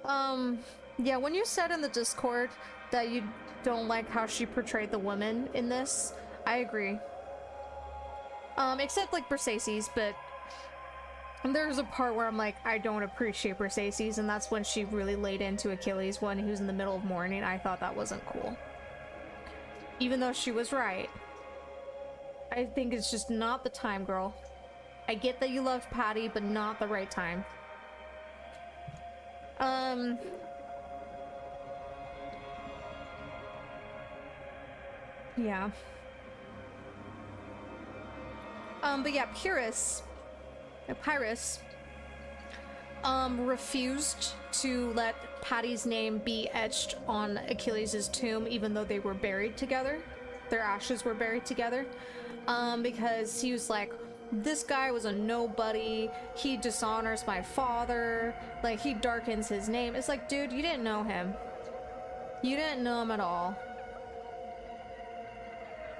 Yeah, when you said in the Discord that you don't like how she portrayed the women in this, I agree. Except like Briseis, but there's a part where I'm like, I don't appreciate Briseis, and that's when she really laid into Achilles when he was in the middle of mourning. I thought that wasn't cool. Even though she was right. I think it's just not the time, girl. I get that you loved Patty, but not the right time. Yeah. But yeah, Pyrrhus refused to let Patty's name be etched on Achilles' tomb, even though they were buried together. Their ashes were buried together. Because he was like, this guy was a nobody, he dishonors my father, like, he darkens his name. It's like, dude, you didn't know him. You didn't know him at all.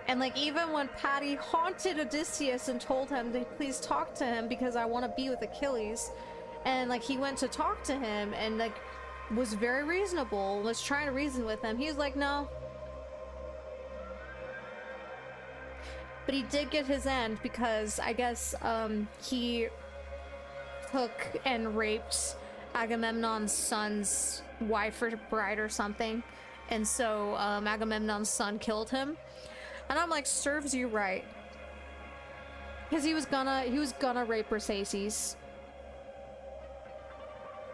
And like, even when Patty haunted Odysseus and told him to please talk to him because I want to be with Achilles, and like, he went to talk to him and like was very reasonable, was trying to reason with him, he was like, no. But he did get his end because I guess he took and raped Agamemnon's son's wife or bride or something, and so Agamemnon's son killed him. And I'm like, serves you right, because he was gonna rape Briseis.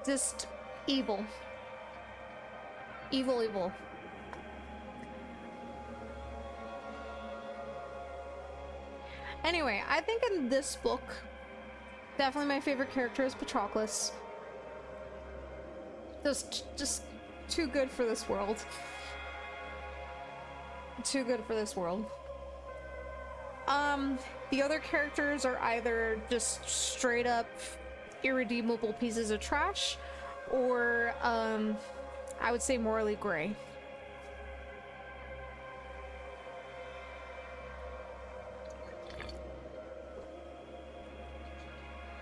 Just evil. Evil. Anyway, I think in this book, definitely my favorite character is Patroclus. Just too good for this world. Too good for this world. The other characters are either just straight up irredeemable pieces of trash, or I would say morally gray.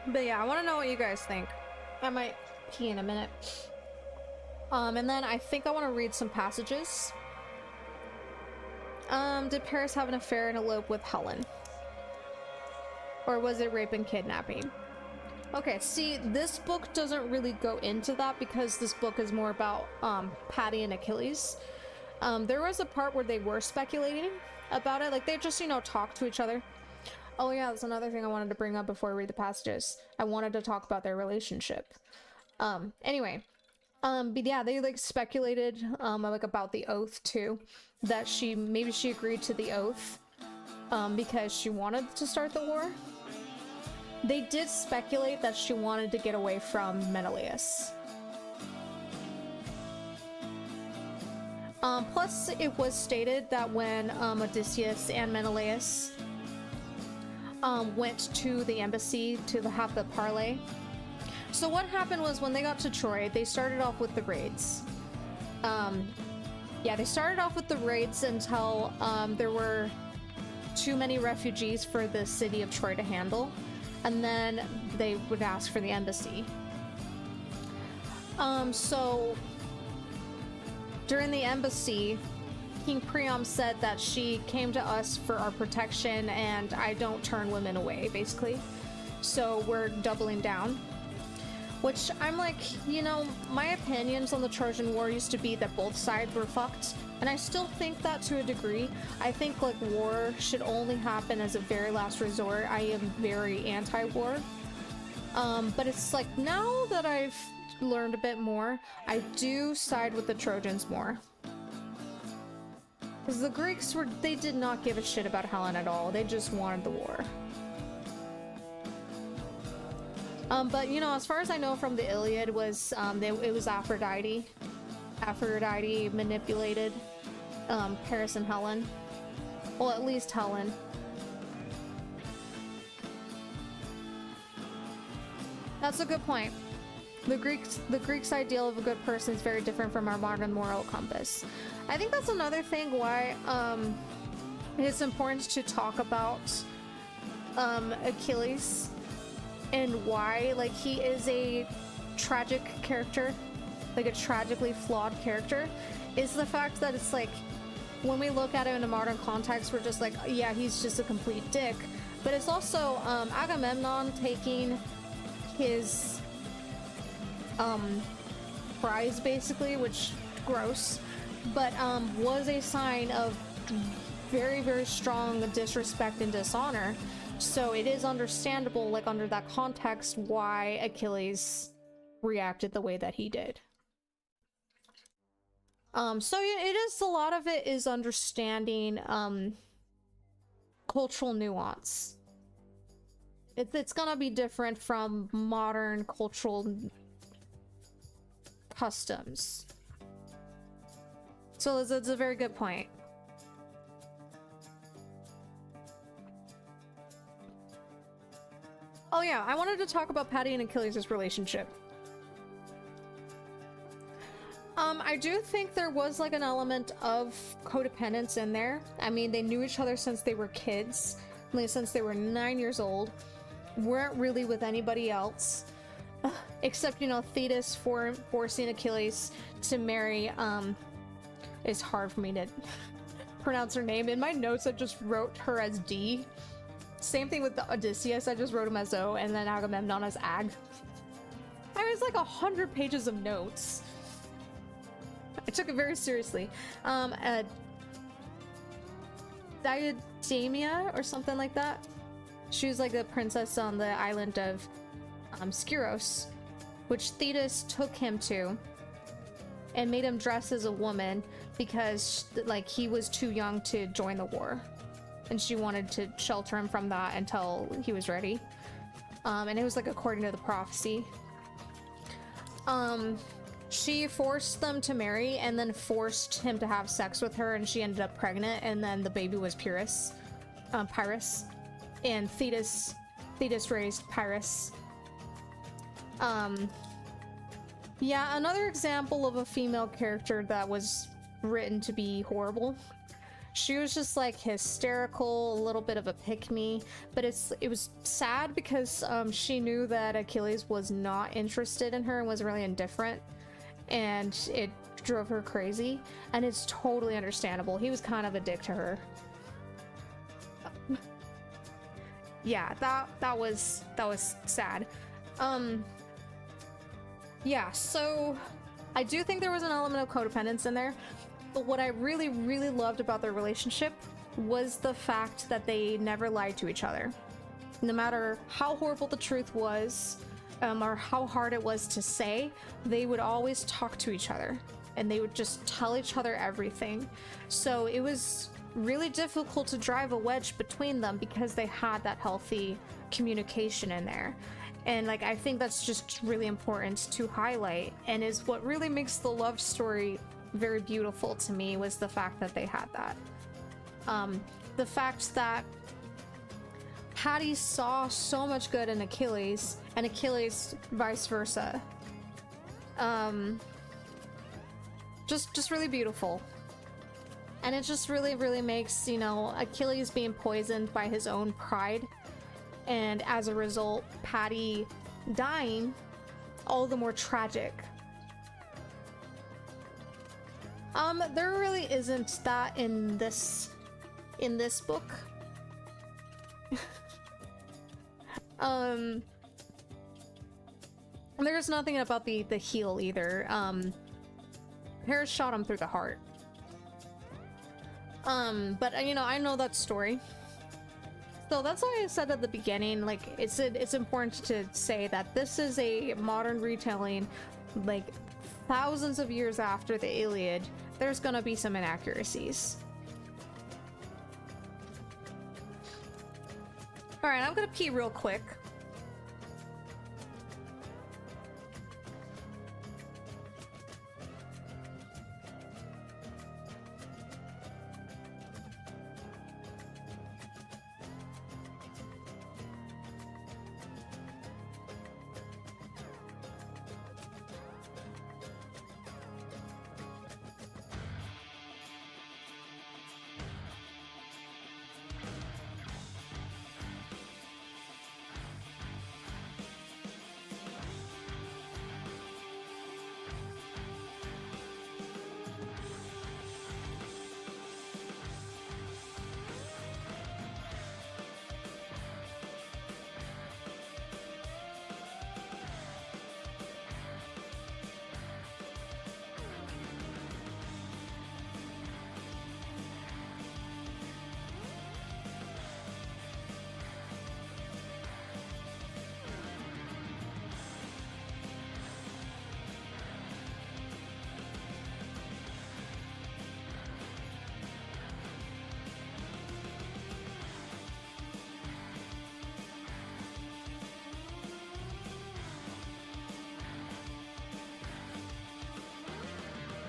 But yeah, I want to know what you guys think. I might pee in a minute. And then I think I want to read some passages. Did Paris have an affair and elope with Helen? Or was it rape and kidnapping? Okay, see, this book doesn't really go into that because this book is more about Patty and Achilles. There was a part where they were speculating about it, like they just, you know, talk to each other. Oh yeah, that's another thing I wanted to bring up before I read the passages. I wanted to talk about their relationship. Anyway, but yeah, they like speculated like about the oath too, that maybe she agreed to the oath because she wanted to start the war. They did speculate that she wanted to get away from Menelaus. Plus, it was stated that when Odysseus and Menelaus went to the embassy to have the parley. So what happened was when they got to Troy, they started off with the raids. Yeah, they started off with the raids until there were too many refugees for the city of Troy to handle. And then they would ask for the embassy. So during the embassy, King Priam said that she came to us for our protection and I don't turn women away, basically. So we're doubling down. Which I'm like, you know, my opinions on the Trojan War used to be that both sides were fucked. And I still think that to a degree. I think like war should only happen as a very last resort. I am very anti-war. But it's like now that I've learned a bit more, I do side with the Trojans more. Because the Greeks they did not give a shit about Helen at all. They just wanted the war. But you know, as far as I know from the Iliad was, it was Aphrodite. Aphrodite manipulated Paris and Helen. Well, at least Helen. That's a good point. The Greeks' ideal of a good person is very different from our modern moral compass. I think that's another thing why it's important to talk about Achilles and why like he is a tragic character, like a tragically flawed character, is the fact that it's like when we look at it in a modern context, we're just like, yeah, he's just a complete dick. But it's also Agamemnon taking his prize basically, which gross, but was a sign of very, very strong disrespect and dishonor. So it is understandable, like under that context, why Achilles reacted the way that he did. So yeah, it is, a lot of it is understanding cultural nuance. It's gonna be different from modern cultural customs. So it's a very good point. Oh yeah, I wanted to talk about Patty and Achilles' relationship. I do think there was like an element of codependence in there. I mean, they knew each other since they were kids, like since they were 9 years old. Weren't really with anybody else, except, you know, Thetis forcing Achilles to marry. It's hard for me to pronounce her name. In my notes, I just wrote her as D. Same thing with the Odysseus. I just wrote him as O, and then Agamemnon as Ag. I was like 100 pages of notes. I took it very seriously. Diademia or something like that. She was like a princess on the island of Skyros, which Thetis took him to and made him dress as a woman because like he was too young to join the war, and she wanted to shelter him from that until he was ready. And it was like according to the prophecy. She forced them to marry and then forced him to have sex with her, and she ended up pregnant, and then the baby was Pyrrhus. And Thetis raised Pyrrhus. Yeah, another example of a female character that was written to be horrible. She was just like hysterical, a little bit of a pick-me, but it was sad because she knew that Achilles was not interested in her and was really indifferent, and it drove her crazy, and it's totally understandable. He was kind of a dick to her. Yeah, that was sad. Yeah, so I do think there was an element of codependence in there, but what I really, really loved about their relationship was the fact that they never lied to each other. No matter how horrible the truth was, or how hard it was to say, they would always talk to each other, and they would just tell each other everything. So it was really difficult to drive a wedge between them because they had that healthy communication in there. And like, I think that's just really important to highlight, and is what really makes the love story very beautiful to me, was the fact that they had that. The fact that Patty saw so much good in Achilles, and Achilles vice versa. Just really beautiful. And it just really, really makes, you know, Achilles being poisoned by his own pride, and as a result, Patty dying, all the more tragic. There really isn't that in this book. There's nothing about the heel either. Paris shot him through the heart. But you know, I know that story. So that's why I said at the beginning, like, it's important to say that this is a modern retelling, like, thousands of years after the Iliad. There's gonna be some inaccuracies. Alright, I'm gonna pee real quick.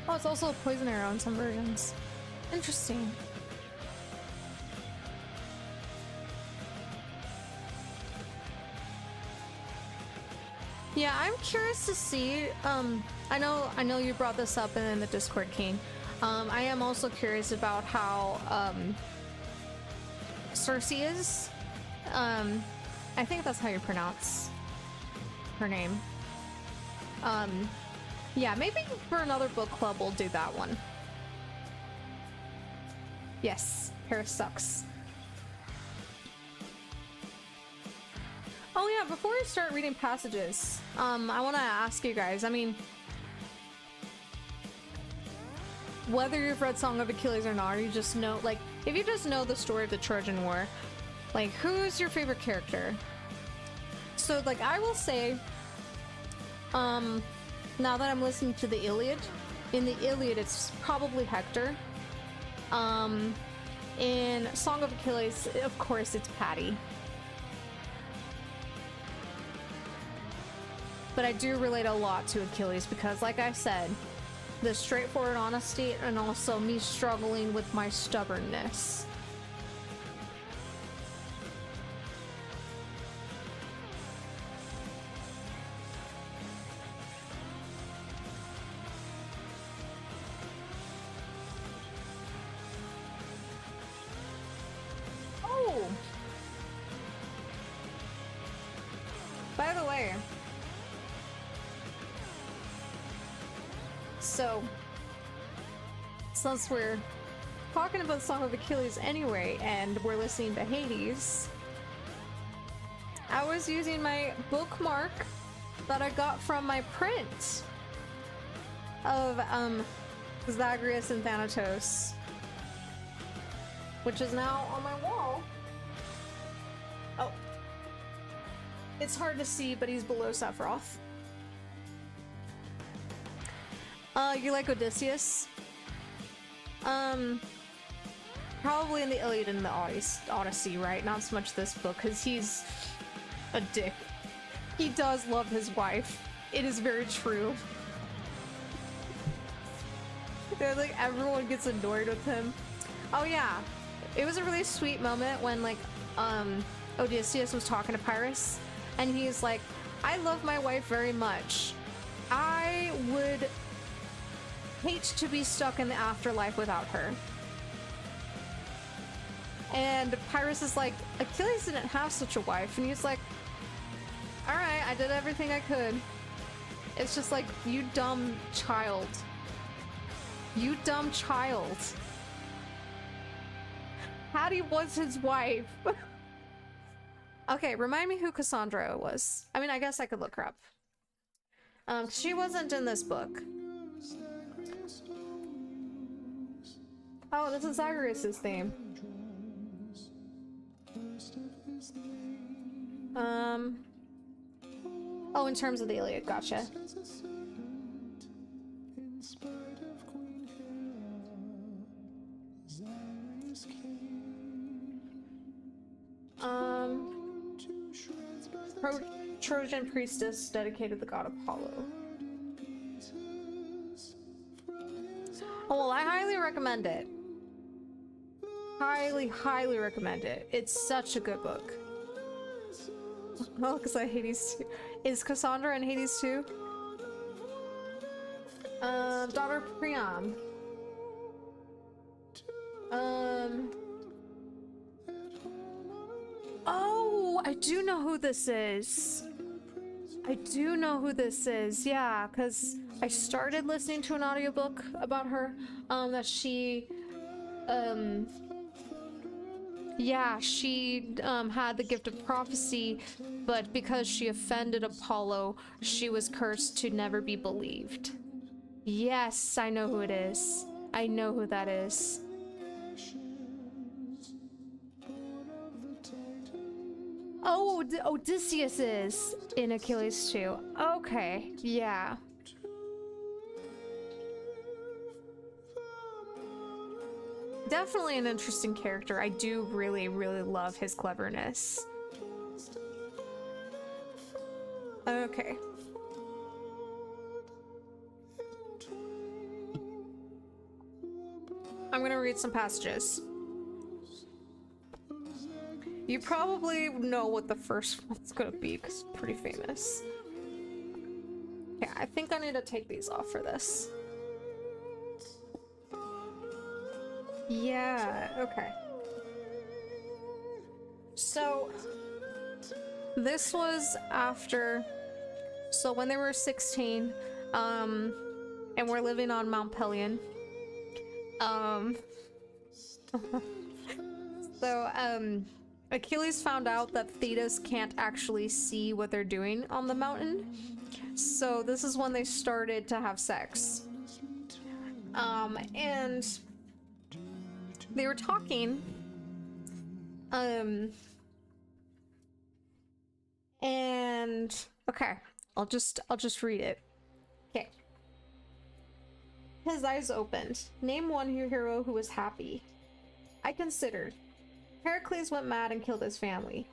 Oh, it's also a poison arrow in some versions. Interesting. Yeah, I'm curious to see. I know you brought this up in the Discord, King. I am also curious about how Circe is. I think that's how you pronounce her name. Yeah, maybe for another book club we'll do that one. Yes, Paris sucks. Oh yeah, before I start reading passages, I want to ask you guys, I mean, whether you've read Song of Achilles or not, or you just know, like, if you just know the story of the Trojan War, like, who's your favorite character? So, like, I will say, now that I'm listening to the Iliad, in the Iliad, it's probably Hector. In Song of Achilles, of course, it's Patty. But I do relate a lot to Achilles because, like I said, the straightforward honesty and also me struggling with my stubbornness. Oh! By the way, so, since we're talking about Song of Achilles anyway, and we're listening to Hades, I was using my bookmark that I got from my print of Zagreus and Thanatos, which is now on my wall. Oh. It's hard to see, but he's below Sephiroth. You like Odysseus? Probably in the Iliad and the Odyssey, right? Not so much this book, because he's a dick. He does love his wife. It is very true. Like, everyone gets annoyed with him. Oh yeah, it was a really sweet moment when, like, Odysseus was talking to Pyrrhus, and he's like, I love my wife very much. I would hate to be stuck in the afterlife without her. And Pyrrhus is like, Achilles didn't have such a wife. And he's like, alright, I did everything I could. It's just like, you dumb child. You dumb child. Hattie was his wife. Okay, remind me who Cassandra was. I mean, I guess I could look her up. She wasn't in this book. Oh, this is Zagreus' theme. Oh, in terms of the Iliad, gotcha. Trojan priestess dedicated to the god Apollo. Oh, well, I highly recommend it. Highly, highly recommend it. It's such a good book. Oh, because I Hades too. Is Cassandra in Hades too? Daughter of Priam. Oh, I do know who this is. I do know who this is, yeah, because I started listening to an audiobook about her, that she, yeah, she, had the gift of prophecy, but because she offended Apollo, she was cursed to never be believed. Yes, I know who it is. I know who that is. Oh, Odysseus is in Achilles too. Okay, yeah. Definitely an interesting character. I do really, really love his cleverness. Okay. I'm gonna read some passages. You probably know what the first one's gonna be because it's pretty famous. Yeah, I think I need to take these off for this. Yeah, okay. So, this was after, so when they were 16, and we're living on Mount Pelion, So, Achilles found out that Thetis can't actually see what they're doing on the mountain. So this is when they started to have sex. And they were talking. And okay, I'll just read it. Okay. His eyes opened. Name one hero who was happy. I considered. Heracles went mad and killed his family.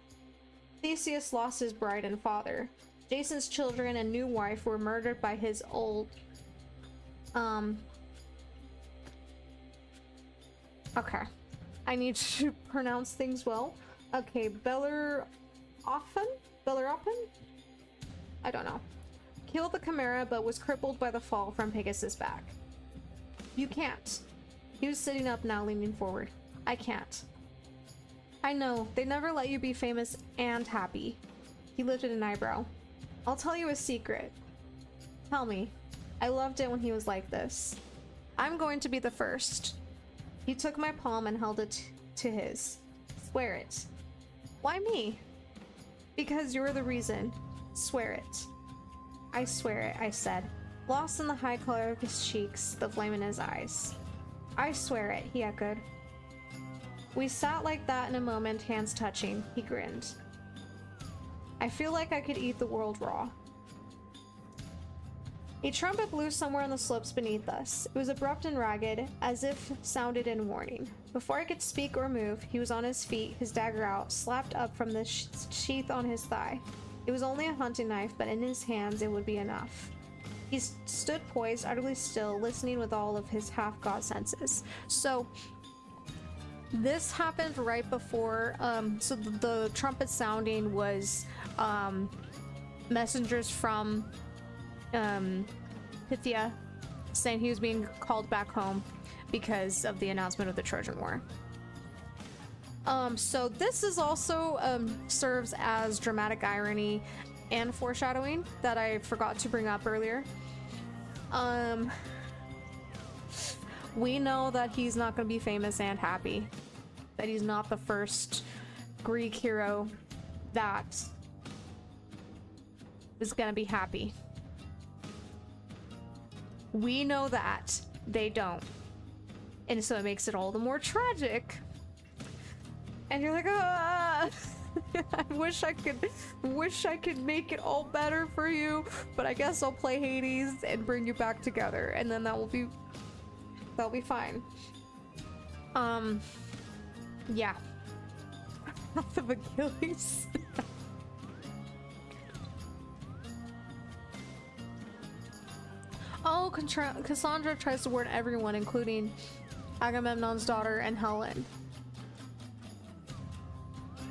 Theseus lost his bride and father. Jason's children and new wife were murdered by his old... Okay. I need to pronounce things well. Okay, Bellerophon? I don't know. Killed the Chimera, but was crippled by the fall from Pegasus' back. You can't. He was sitting up now, leaning forward. I can't. I know, they never let you be famous and happy. He lifted an eyebrow. I'll tell you a secret. Tell me. I loved it when he was like this. I'm going to be the first. He took my palm and held it to his. Swear it. Why me? Because you're the reason. Swear it. I swear it, I said, lost in the high color of his cheeks, the flame in his eyes. I swear it, he echoed. We sat like that in a moment, hands touching. He grinned. I feel like I could eat the world raw. A trumpet blew somewhere on the slopes beneath us. It was abrupt and ragged, as if sounded in warning. Before I could speak or move, he was on his feet, his dagger out, slapped up from the sheath on his thigh. It was only a hunting knife, but in his hands it would be enough. He stood poised, utterly still, listening with all of his half-god senses. So, this happened right before, so the trumpet sounding was, messengers from, Pythia saying he was being called back home because of the announcement of the Trojan War. So this is also, serves as dramatic irony and foreshadowing that I forgot to bring up earlier. We know that he's not going to be famous and happy. That he's not the first Greek hero that is going to be happy. We know that. They don't. And so it makes it all the more tragic. And you're like, ah, I wish I could make it all better for you, but I guess I'll play Hades and bring you back together, and then that'll be fine. Yeah. Wrath of Achilles. Oh, Cassandra tries to warn everyone, including Agamemnon's daughter and Helen.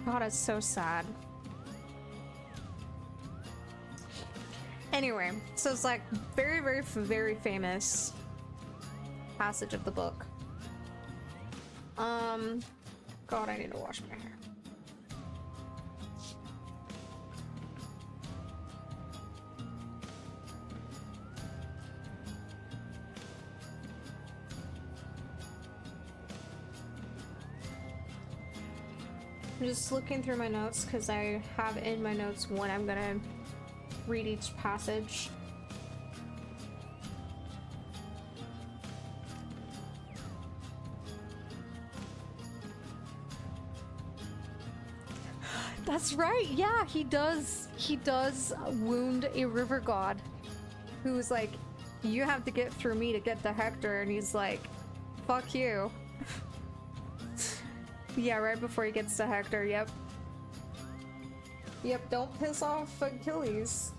God, it's so sad. Anyway, so it's like very, very, very famous passage of the book. God, I need to wash my hair. I'm just looking through my notes because I have in my notes when I'm gonna read each passage. That's right. Yeah, he does wound a river god who's like, you have to get through me to get to Hector, and he's like, fuck you. Yeah, right before he gets to Hector, yep. Yep, don't piss off Achilles.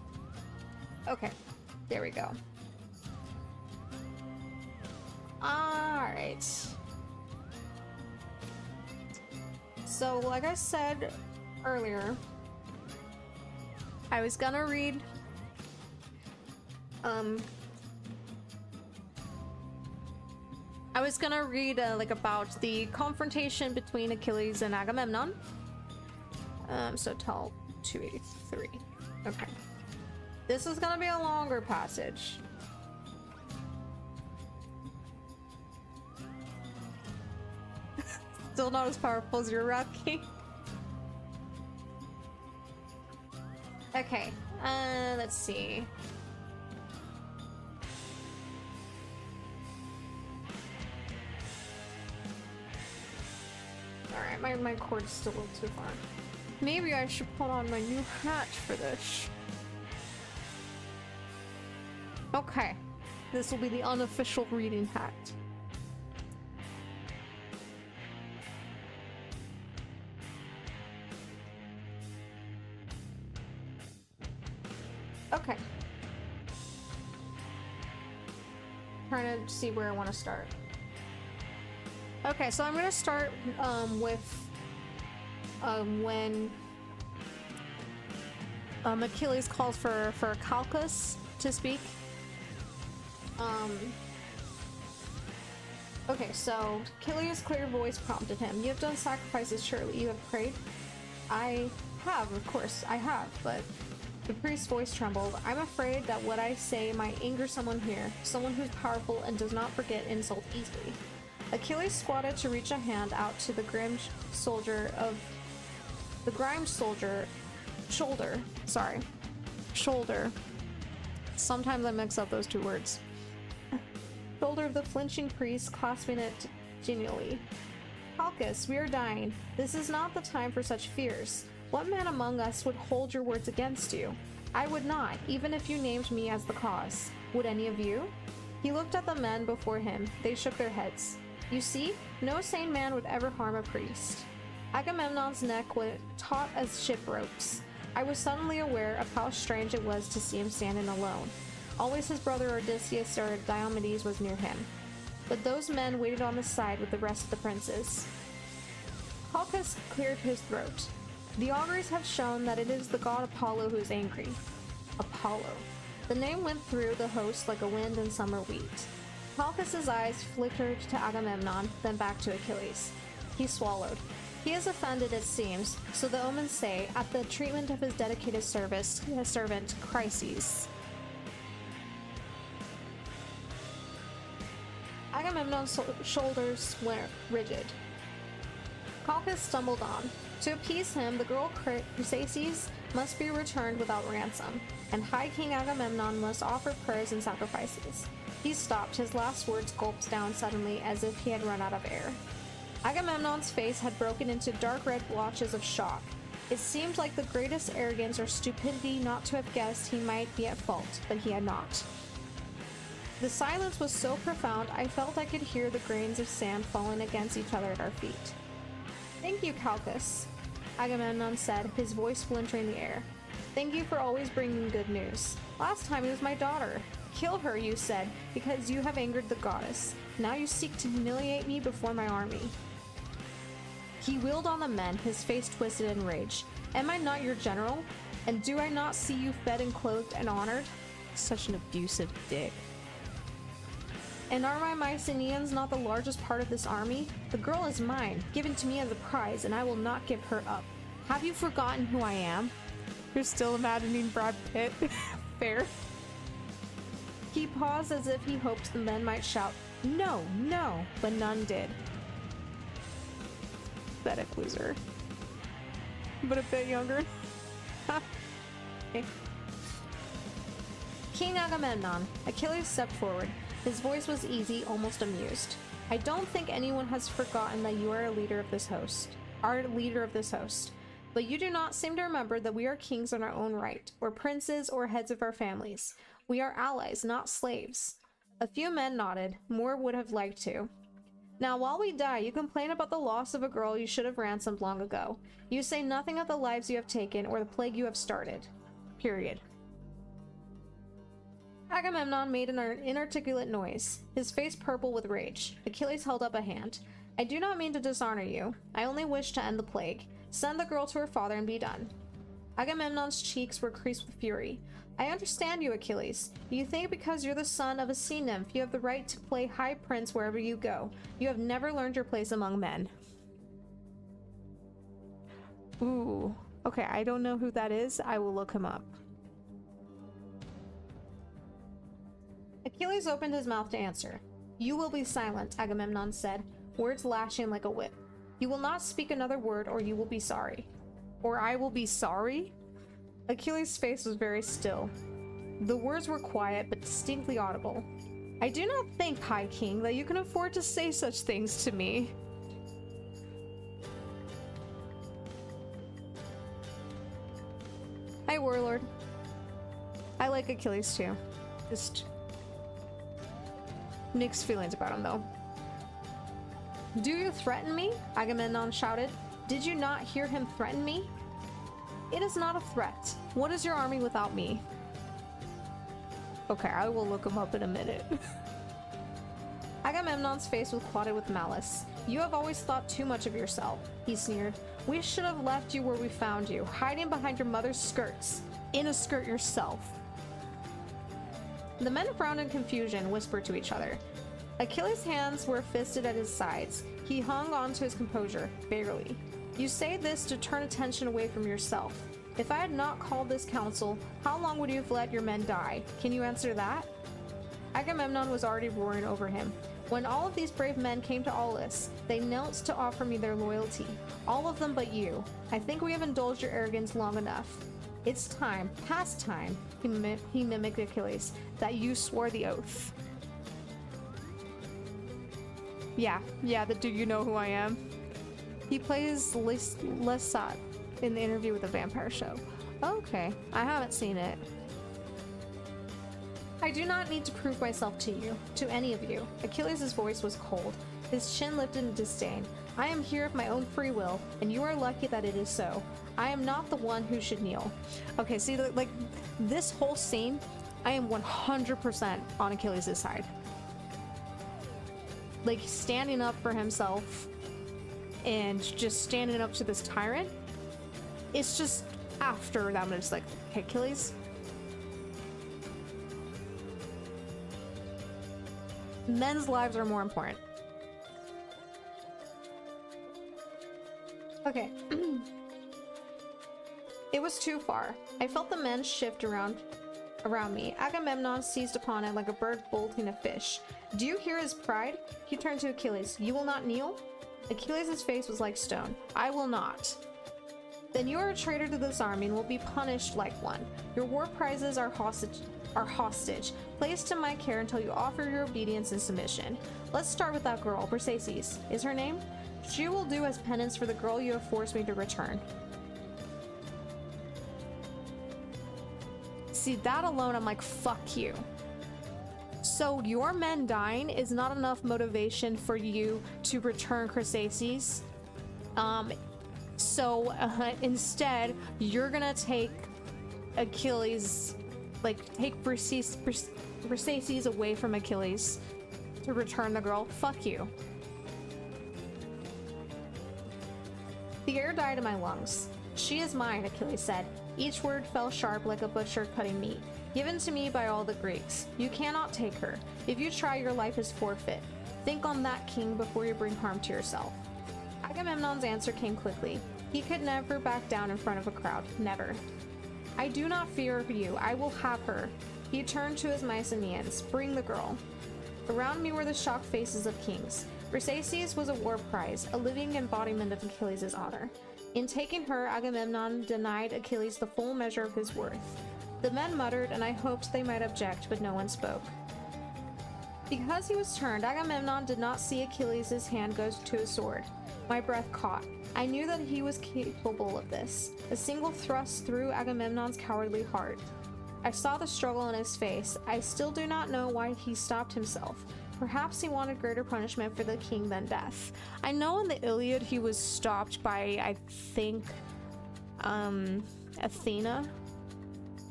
Okay, there we go. Alright. So, like I said earlier, I was gonna read like about the confrontation between Achilles and Agamemnon. So tell 283. Okay. This is gonna be a longer passage. still not as powerful as your Rat King. Okay, let's see. Alright, my cord's still a little too far. Maybe I should put on my new hat for this. Okay, this will be the unofficial reading hat. Okay. Trying to see where I want to start. Okay, so I'm gonna start with when Achilles calls for Calchas to speak. Okay, so Achilles' clear voice prompted him. You have done sacrifices, surely. You have prayed? I have, of course, I have, but the priest's voice trembled. I'm afraid that what I say might anger someone here, someone who's powerful and does not forget insult easily. Achilles squatted to reach a hand out to the grimed soldier. Shoulder. Sometimes I mix up those two words. Shoulder of the flinching priest, clasping it genially. Calchas, we are dying. This is not the time for such fears. What man among us would hold your words against you? I would not, even if you named me as the cause. Would any of you? He looked at the men before him. They shook their heads. You see, no sane man would ever harm a priest. Agamemnon's neck was taut as ship ropes. I was suddenly aware of how strange it was to see him standing alone. Always his brother Odysseus or Diomedes was near him. But those men waited on the side with the rest of the princes. Calchas cleared his throat. The auguries have shown that it is the god Apollo who is angry. Apollo. The name went through the host like a wind in summer wheat. Calchas' eyes flickered to Agamemnon, then back to Achilles. He swallowed. He is offended, it seems, so the omens say, at the treatment of his dedicated servant, Chryses. Agamemnon's shoulders went rigid. Calchas stumbled on. To appease him, the girl Chryses must be returned without ransom, and High King Agamemnon must offer prayers and sacrifices. He stopped, his last words gulped down suddenly as if he had run out of air. Agamemnon's face had broken into dark red blotches of shock. It seemed like the greatest arrogance or stupidity not to have guessed he might be at fault, but he had not. The silence was so profound I felt I could hear the grains of sand falling against each other at our feet. Thank you, Calchas, Agamemnon said, his voice splintering the air. Thank you for always bringing good news. Last time it was my daughter. Kill her, you said, because you have angered the goddess. Now you seek to humiliate me before my army. He wheeled on the men, his face twisted in rage. Am I not your general? And do I not see you fed and clothed and honored? Such an abusive dick. And are my Mycenaeans not the largest part of this army? The girl is mine, given to me as a prize, and I will not give her up. Have you forgotten who I am? You're still imagining Brad Pitt. Fair. He paused as if he hoped the men might shout, no, no, but none did. Pathetic loser. But a bit younger. Okay. King Agamemnon. Achilles stepped forward. His voice was easy, almost amused. I don't think anyone has forgotten that you are a leader of this host. But you do not seem to remember that we are kings in our own right, or princes, or heads of our families. We are allies, not slaves. A few men nodded. More would have liked to. Now, while we die, you complain about the loss of a girl you should have ransomed long ago. You say nothing of the lives you have taken, or the plague you have started. Period. Agamemnon made an inarticulate noise, his face purple with rage. Achilles held up a hand. I do not mean to dishonor you. I only wish to end the plague. Send the girl to her father and be done. Agamemnon's cheeks were creased with fury. I understand you, Achilles. You think because you're the son of a sea nymph, you have the right to play high prince wherever you go. You have never learned your place among men. Ooh. Okay, I don't know who that is. I will look him up. Achilles opened his mouth to answer. You will be silent, Agamemnon said, words lashing like a whip. You will not speak another word or you will be sorry. Or I will be sorry? Achilles' face was very still. The words were quiet but distinctly audible. I do not think, High King, that you can afford to say such things to me. Hi, Warlord. I like Achilles too. Just mixed feelings about him though. Do you threaten me? Agamemnon shouted. Did you not hear him threaten me? It is not a threat. What is your army without me? Okay, I will look him up in a minute. Agamemnon's face was clouded with malice. You have always thought too much of yourself, he sneered. We should have left you where we found you, hiding behind your mother's skirts. In a skirt yourself. The men frowned in confusion, whispered to each other. Achilles' hands were fisted at his sides. He hung on to his composure, barely. You say this to turn attention away from yourself. If I had not called this council, how long would you have let your men die? Can you answer that? Agamemnon was already roaring over him. When all of these brave men came to Aulis, they knelt to offer me their loyalty. All of them but you. I think we have indulged your arrogance long enough. It's time, past time, he mimicked Achilles, that you swore the oath. Yeah, do you know who I am? He plays Lestat in the Interview with the Vampire Show. Okay, I haven't seen it. I do not need to prove myself to you, to any of you. Achilles' voice was cold, his chin lifted in disdain. I am here of my own free will, and you are lucky that it is so. I am not the one who should kneel. Okay, see, like, this whole scene, I am 100% on Achilles' side. Like, standing up for himself and just standing up to this tyrant. It's just after that, I'm just like, hey, Achilles. Men's lives are more important. Okay. It was too far. I felt the men shift around me. Agamemnon seized upon it like a bird bolting a fish. Do you hear his pride? He turned to Achilles. You will not kneel? Achilles' face was like stone. I will not. Then you are a traitor to this army and will be punished like one. Your war prizes are hostage, placed in my care until you offer your obedience and submission. Let's start with that girl, Briseis. Is her name? She will do as penance for the girl you have forced me to return. See, that alone, I'm like, fuck you. So your men dying is not enough motivation for you to return Briseis. Instead, you're gonna take Achilles, like, take Briseis away from Achilles to return the girl. Fuck you. The air died in my lungs. She is mine, Achilles said. Each word fell sharp like a butcher cutting meat. Given to me by all the Greeks. You cannot take her. If you try, your life is forfeit. Think on that, king, before you bring harm to yourself. Agamemnon's answer came quickly. He could never back down in front of a crowd. Never. I do not fear you. I will have her. He turned to his Mycenaeans. Bring the girl. Around me were the shocked faces of kings. Briseis was a war prize, a living embodiment of Achilles' honor. In taking her, Agamemnon denied Achilles the full measure of his worth. The men muttered, and I hoped they might object, but no one spoke. Because he was turned, Agamemnon did not see Achilles' hand go to his sword. My breath caught. I knew that he was capable of this. A single thrust through Agamemnon's cowardly heart. I saw the struggle in his face. I still do not know why he stopped himself. Perhaps he wanted greater punishment for the king than death. I know in the Iliad he was stopped by, I think, Athena?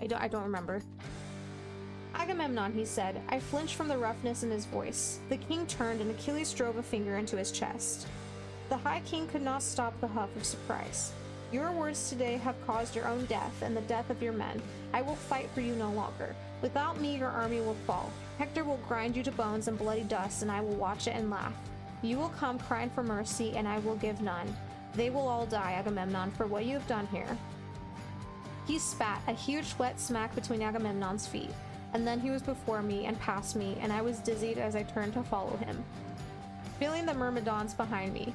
I don't remember. Agamemnon, he said. I flinched from the roughness in his voice. The king turned and Achilles drove a finger into his chest. The High King could not stop the huff of surprise. Your words today have caused your own death and the death of your men. I will fight for you no longer. Without me, your army will fall. Hector will grind you to bones and bloody dust, and I will watch it and laugh. You will come crying for mercy, and I will give none. They will all die, Agamemnon, for what you have done here. He spat, a huge wet smack between Agamemnon's feet, and then he was before me and past me, and I was dizzied as I turned to follow him, feeling the Myrmidons behind me.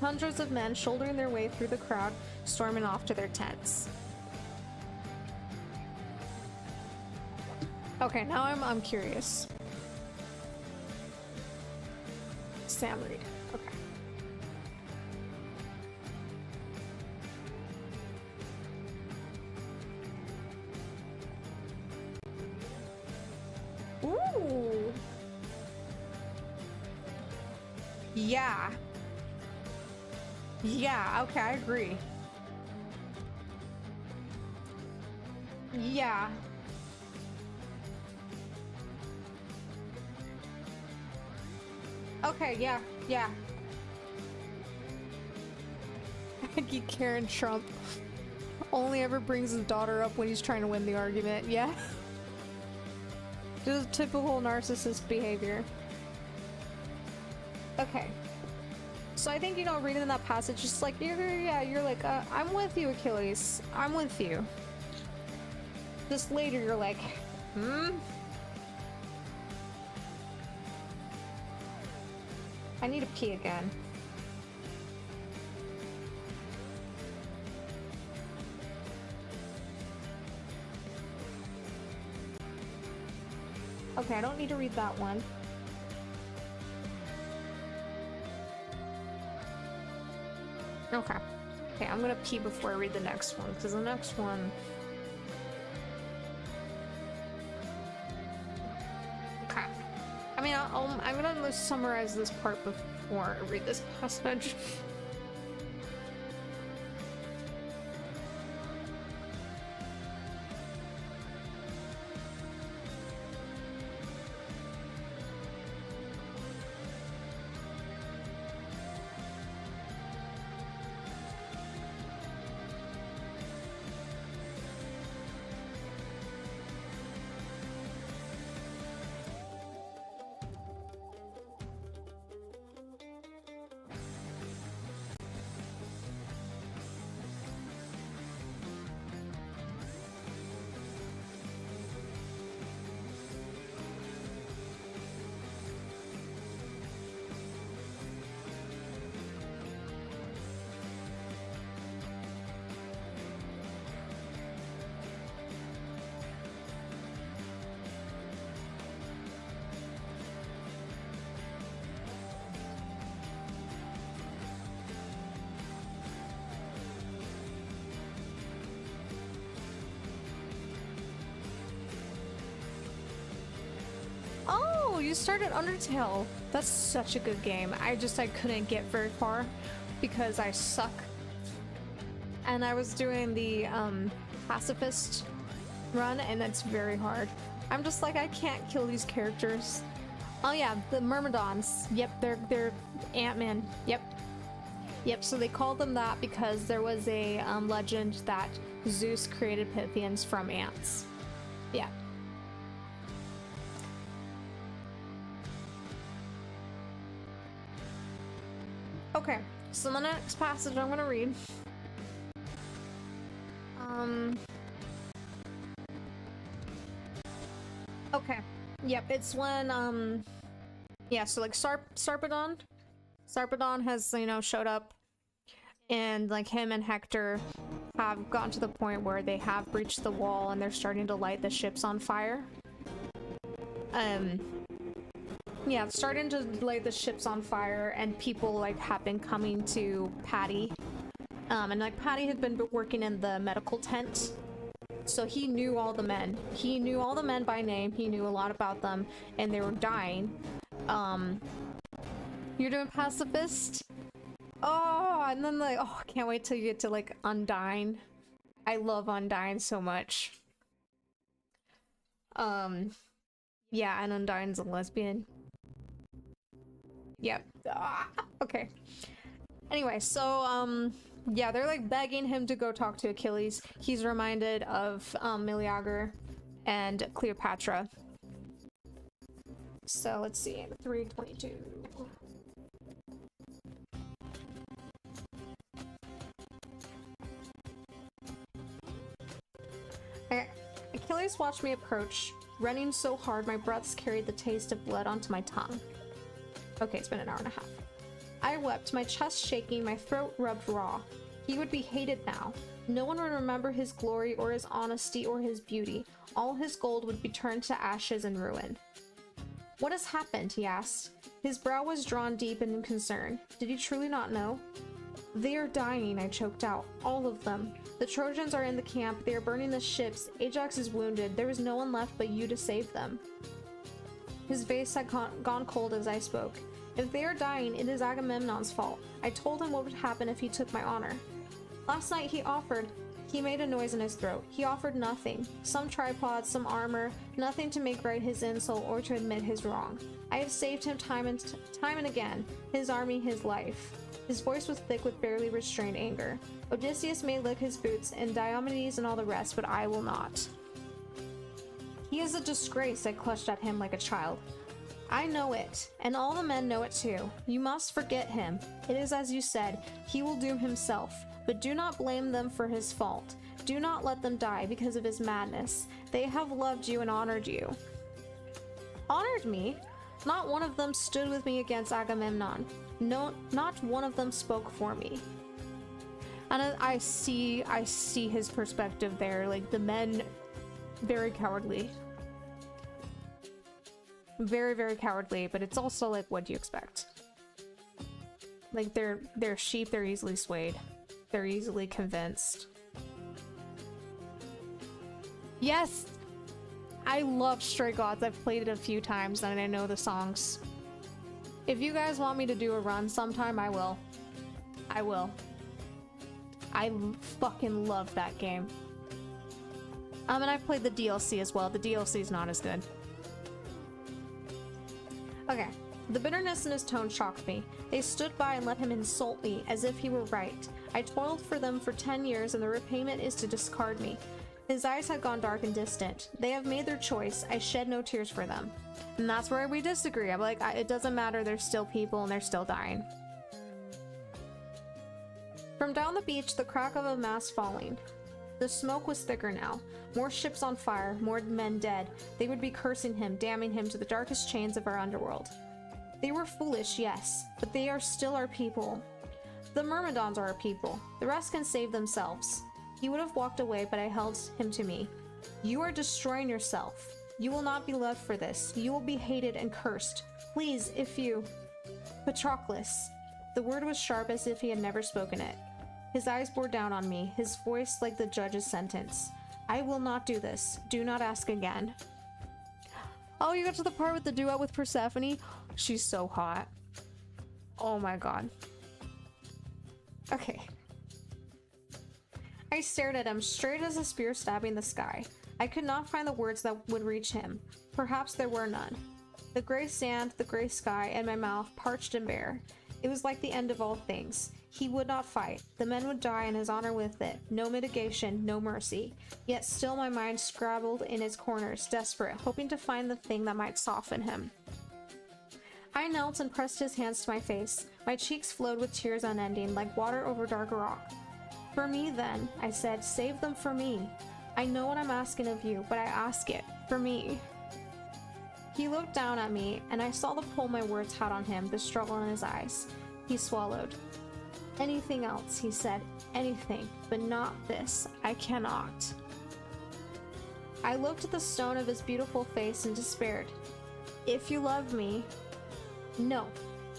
Hundreds of men shouldering their way through the crowd, storming off to their tents. Okay, now I'm curious. Sam Reed. Okay. Ooh. Yeah. Yeah, okay, I agree. Yeah. Okay, yeah, yeah. Aggie Karen Trump only ever brings his daughter up when he's trying to win the argument, yeah. Just typical narcissist behavior. Okay. So I think, you know, reading that passage, just like, you're like, I'm with you, Achilles. I'm with you. Just later, you're like, I need to pee again. Okay, I don't need to read that one. Okay. Okay, I'm gonna pee before I read the next one, because the next one... Okay. I mean, I'm gonna summarize this part before I read this passage. Oh, you started Undertale. That's such a good game. I couldn't get very far because I suck. And I was doing the pacifist run, and that's very hard. I'm just like, I can't kill these characters. Oh yeah, the Myrmidons. Yep, they're Ant-Man. Yep. Yep, so they called them that because there was a legend that Zeus created Pythians from ants. Yeah. Okay, so the next passage I'm gonna read. Okay. Yep, it's when, yeah, so like Sarpedon has, you know, showed up, and like him and Hector have gotten to the point where they have breached the wall and they're starting to light the ships on fire. Yeah, starting to light the ships on fire, and people like have been coming to Patty. And like Patty had been working in the medical tent, so he knew all the men. He knew all the men by name. He knew a lot about them, and they were dying. You're doing pacifist? Oh, and then like, oh, I can't wait till you get to like Undyne. I love Undyne so much. Yeah, and Undyne's a lesbian. Yep. Okay. Anyway, so, yeah, they're like begging him to go talk to Achilles. He's reminded of Meleager and Cleopatra. So let's see, 322. Okay. Achilles watched me approach, running so hard my breaths carried the taste of blood onto my tongue. Okay, it's been an hour and a half. I wept, my chest shaking, my throat rubbed raw. He would be hated now. No one would remember his glory or his honesty or his beauty. All his gold would be turned to ashes and ruin. What has happened? He asked. His brow was drawn deep in concern. Did he truly not know? They are dying, I choked out. All of them. The Trojans are in the camp. They are burning the ships. Ajax is wounded. There is no one left but you to save them. His face had gone cold as I spoke. If they are dying, it is Agamemnon's fault. I told him what would happen if he took my honor. Last night he made a noise in his throat. He offered nothing. Some tripods, some armor, nothing to make right his insult or to admit his wrong. I have saved him time and again. His army, his life. His voice was thick with barely restrained anger. Odysseus may lick his boots, and Diomedes and all the rest, but I will not. He is a disgrace, I clutched at him like a child. I know it, and all the men know it too. You must forget him. It is as you said, he will doom himself, but do not blame them for his fault. Do not let them die because of his madness. They have loved you and honored you. Honored me? Not one of them stood with me against Agamemnon. No, not one of them spoke for me. And I see his perspective there, like the men, very cowardly. Very, very cowardly, but it's also like, what do you expect? Like they're sheep, they're easily swayed. They're easily convinced. Yes! I love Stray Gods. I've played it a few times and I know the songs. If you guys want me to do a run sometime, I will. I will. I fucking love that game. And I've played the DLC as well. The DLC is not as good. Okay. The bitterness in his tone shocked me. They stood by and let him insult me as if he were right. I toiled for them for 10 years and the repayment is to discard me. His eyes had gone dark and distant. They have made their choice. I shed no tears for them. And that's where we disagree. I'm like, it doesn't matter. There's still people and they're still dying. From down the beach, the crack of a mast falling. The smoke was thicker now. More ships on fire, more men dead. They would be cursing him, damning him to the darkest chains of our underworld. They were foolish, yes, but they are still our people. The Myrmidons are our people. The rest can save themselves. He would have walked away, but I held him to me. You are destroying yourself. You will not be loved for this. You will be hated and cursed. Please, if you... Patroclus. The word was sharp as if he had never spoken it. His eyes bore down on me, his voice like the judge's sentence. I will not do this. Do not ask again. Oh, you got to the part with the duet with Persephone? She's so hot. Oh my god. Okay. I stared at him, straight as a spear stabbing the sky. I could not find the words that would reach him. Perhaps there were none. The gray sand, the gray sky, and my mouth parched and bare. It was like the end of all things. He would not fight. The men would die and his honor with it. No mitigation, no mercy. Yet still my mind scrabbled in its corners, desperate, hoping to find the thing that might soften him. I knelt and pressed his hands to my face. My cheeks flowed with tears unending, like water over dark rock. For me, then, I said, save them for me. I know what I'm asking of you, but I ask it for me. He looked down at me, and I saw the pull my words had on him, the struggle in his eyes. He swallowed. Anything else, he said. Anything, but not this. I cannot. I looked at the stone of his beautiful face and despaired. If you love me... No.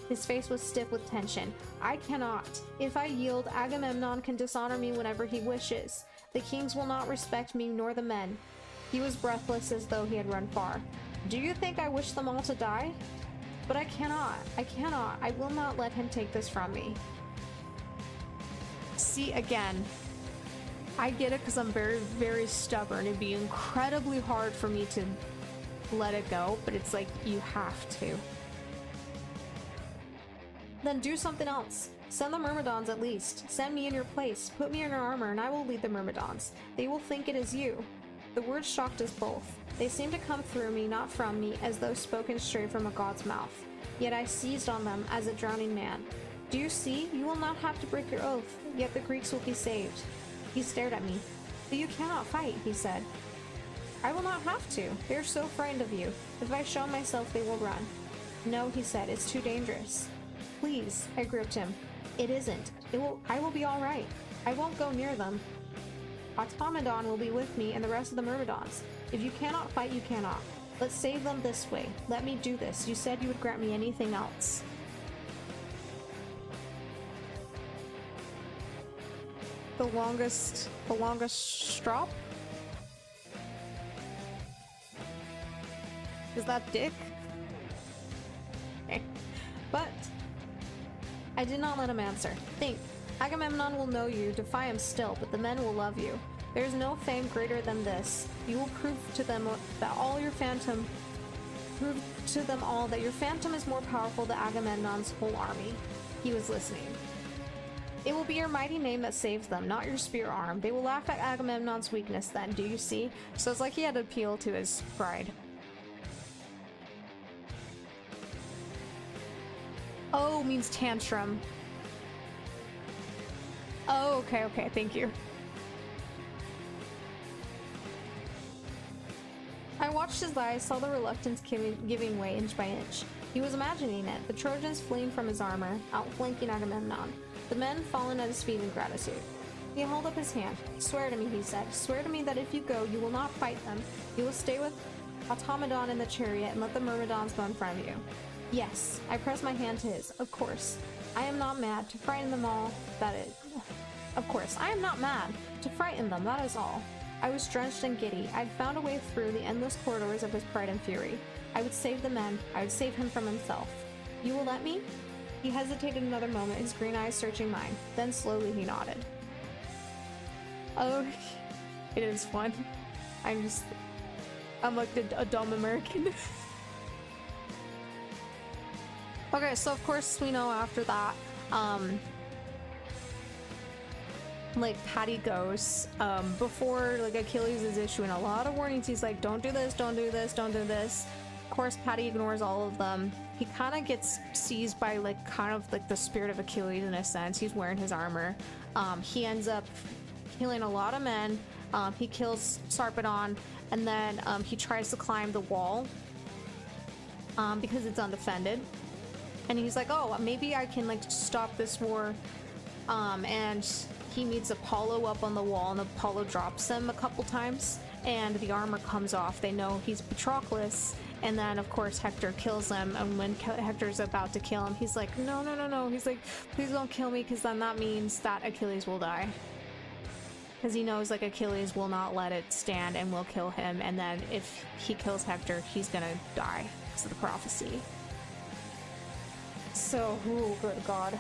His face was stiff with tension. I cannot. If I yield, Agamemnon can dishonor me whenever he wishes. The kings will not respect me nor the men. He was breathless as though he had run far. Do you think I wish them all to die? But I cannot. I cannot. I will not let him take this from me. See, again, I get it because I'm very, very stubborn. It'd be incredibly hard for me to let it go, but it's like, you have to. Then do something else. Send the Myrmidons at least. Send me in your place. Put me in your armor and I will lead the Myrmidons. They will think it is you. The words shocked us both. They seemed to come through me, not from me, as though spoken straight from a god's mouth. Yet I seized on them as a drowning man. Do you see? You will not have to break your oath, yet the Greeks will be saved. He stared at me. But you cannot fight, he said. I will not have to. They are so frightened of you. If I show myself, they will run. No, he said, it's too dangerous. Please, I gripped him. It isn't. I will be alright. I won't go near them. Automedon will be with me and the rest of the Myrmidons. If you cannot fight, you cannot. Let's save them this way. Let me do this. You said you would grant me anything else. The longest strop? Is that dick? Okay. But I did not let him answer. Think. Agamemnon will know you, defy him still, but the men will love you. There is no fame greater than this. You will prove to them that your phantom is more powerful than Agamemnon's whole army. He was listening. It will be your mighty name that saves them, not your spear arm. They will laugh at Agamemnon's weakness then, do you see? So it's like he had to appeal to his pride. Oh, means tantrum. Oh, okay, thank you. I watched his eyes, saw the reluctance giving way inch by inch. He was imagining it, the Trojans fleeing from his armor, outflanking Agamemnon, the men fallen at his feet in gratitude. He held up his hand. Swear to me, he said. Swear to me that if you go, you will not fight them. You will stay with Automedon in the chariot and let the Myrmidons go in front of you. Yes, I pressed my hand to his. Of course. I am not mad to frighten them all, that is. Of course, I am not mad to frighten them, that is all. I was drenched and giddy. I'd found a way through the endless corridors of his pride and fury. I would save the men. I would save him from himself. You will let me? He hesitated another moment, his green eyes searching mine. Then slowly he nodded. Oh, it is fun. I'm like a dumb American. Okay, so of course we know after that, like Patty goes, before like Achilles is issuing a lot of warnings. He's like, don't do this, don't do this, don't do this. Of course, Patty ignores all of them. He kind of gets seized by like kind of like the spirit of Achilles in a sense. He's wearing his armor. He ends up killing a lot of men. He kills Sarpedon, and then he tries to climb the wall because it's undefended. And he's like, oh, maybe I can like stop this war. And he meets Apollo up on the wall, and Apollo drops him a couple times, and the armor comes off. They know he's Patroclus, and then of course Hector kills him. And when Hector's about to kill him, he's like, no, no, no, no. He's like, please don't kill me, because then that means that Achilles will die. Because he knows like Achilles will not let it stand and will kill him, and then if he kills Hector, he's gonna die because of the prophecy. So, ooh, good God.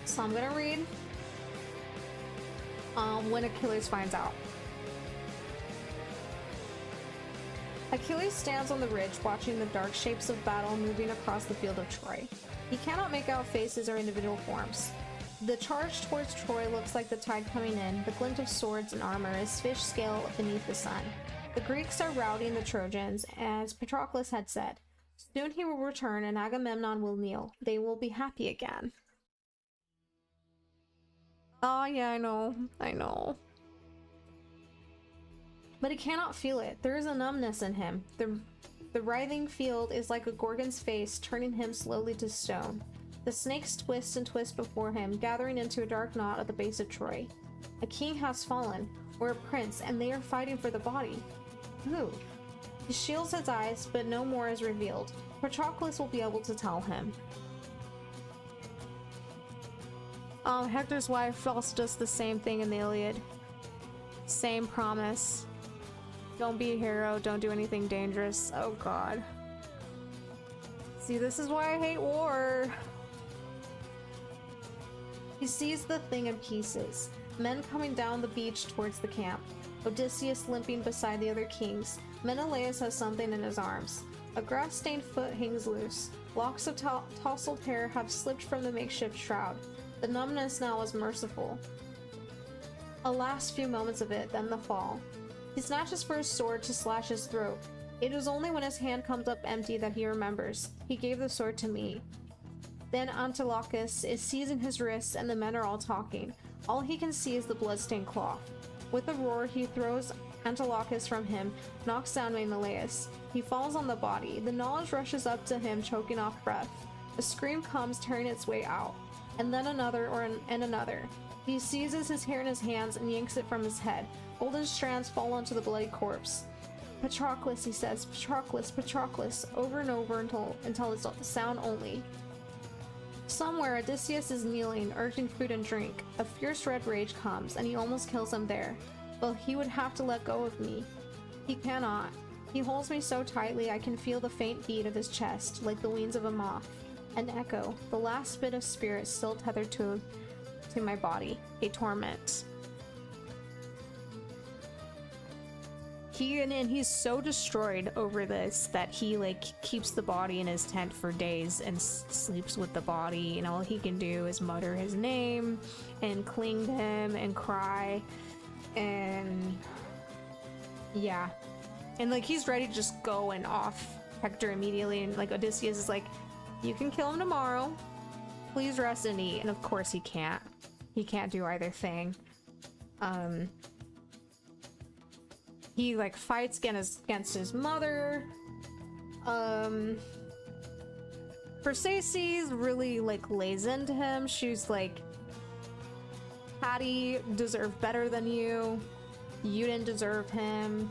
So I'm gonna read when Achilles finds out. Achilles stands on the ridge watching the dark shapes of battle moving across the field of Troy. He cannot make out faces or individual forms. The charge towards Troy looks like the tide coming in. The glint of swords and armor is fish scale beneath the sun. The Greeks are routing the Trojans, as Patroclus had said. Soon he will return and Agamemnon will kneel. They will be happy again. Oh yeah, I know. But he cannot feel it. There is a numbness in him. The writhing field is like a Gorgon's face, turning him slowly to stone. The snakes twist and twist before him, gathering into a dark knot at the base of Troy. A king has fallen, or a prince, and they are fighting for the body. Who? He shields his eyes, but no more is revealed. Patroclus will be able to tell him. Hector's wife also does the same thing in the Iliad. Same promise. Don't be a hero, don't do anything dangerous. Oh god. See, this is why I hate war. He sees the thing in pieces. Men coming down the beach towards the camp. Odysseus limping beside the other kings. Menelaus has something in his arms. A grass-stained foot hangs loose. Locks of tousled hair have slipped from the makeshift shroud. The numbness now is merciful. A last few moments of it, then the fall. He snatches for his sword to slash his throat. It is only when his hand comes up empty that he remembers. He gave the sword to me. Then Antilochus is seizing his wrists and the men are all talking. All he can see is the bloodstained cloth. With a roar, he throws Antilochus from him, knocks down Menelaus. He falls on the body. The knowledge rushes up to him, choking off breath. A scream comes, tearing its way out. And then another, and another. He seizes his hair in his hands and yanks it from his head. Golden strands fall onto the bloody corpse. Patroclus, he says, Patroclus, Patroclus, over and over until it's sound only. Somewhere, Odysseus is kneeling, urging food and drink. A fierce red rage comes, and he almost kills him there. But he would have to let go of me. He cannot. He holds me so tightly I can feel the faint beat of his chest, like the wings of a moth. An echo, the last bit of spirit still tethered to my body. A torment. He's so destroyed over this that he like keeps the body in his tent for days and sleeps with the body, and all he can do is mutter his name and cling to him and cry, and yeah, and like he's ready to just go and off Hector immediately, and like Odysseus is like, you can kill him tomorrow, please rest and eat. And of course he can't do either thing. He like fights against his mother. Perseus really like lays into him. She's like, Patty deserved better than you. You didn't deserve him.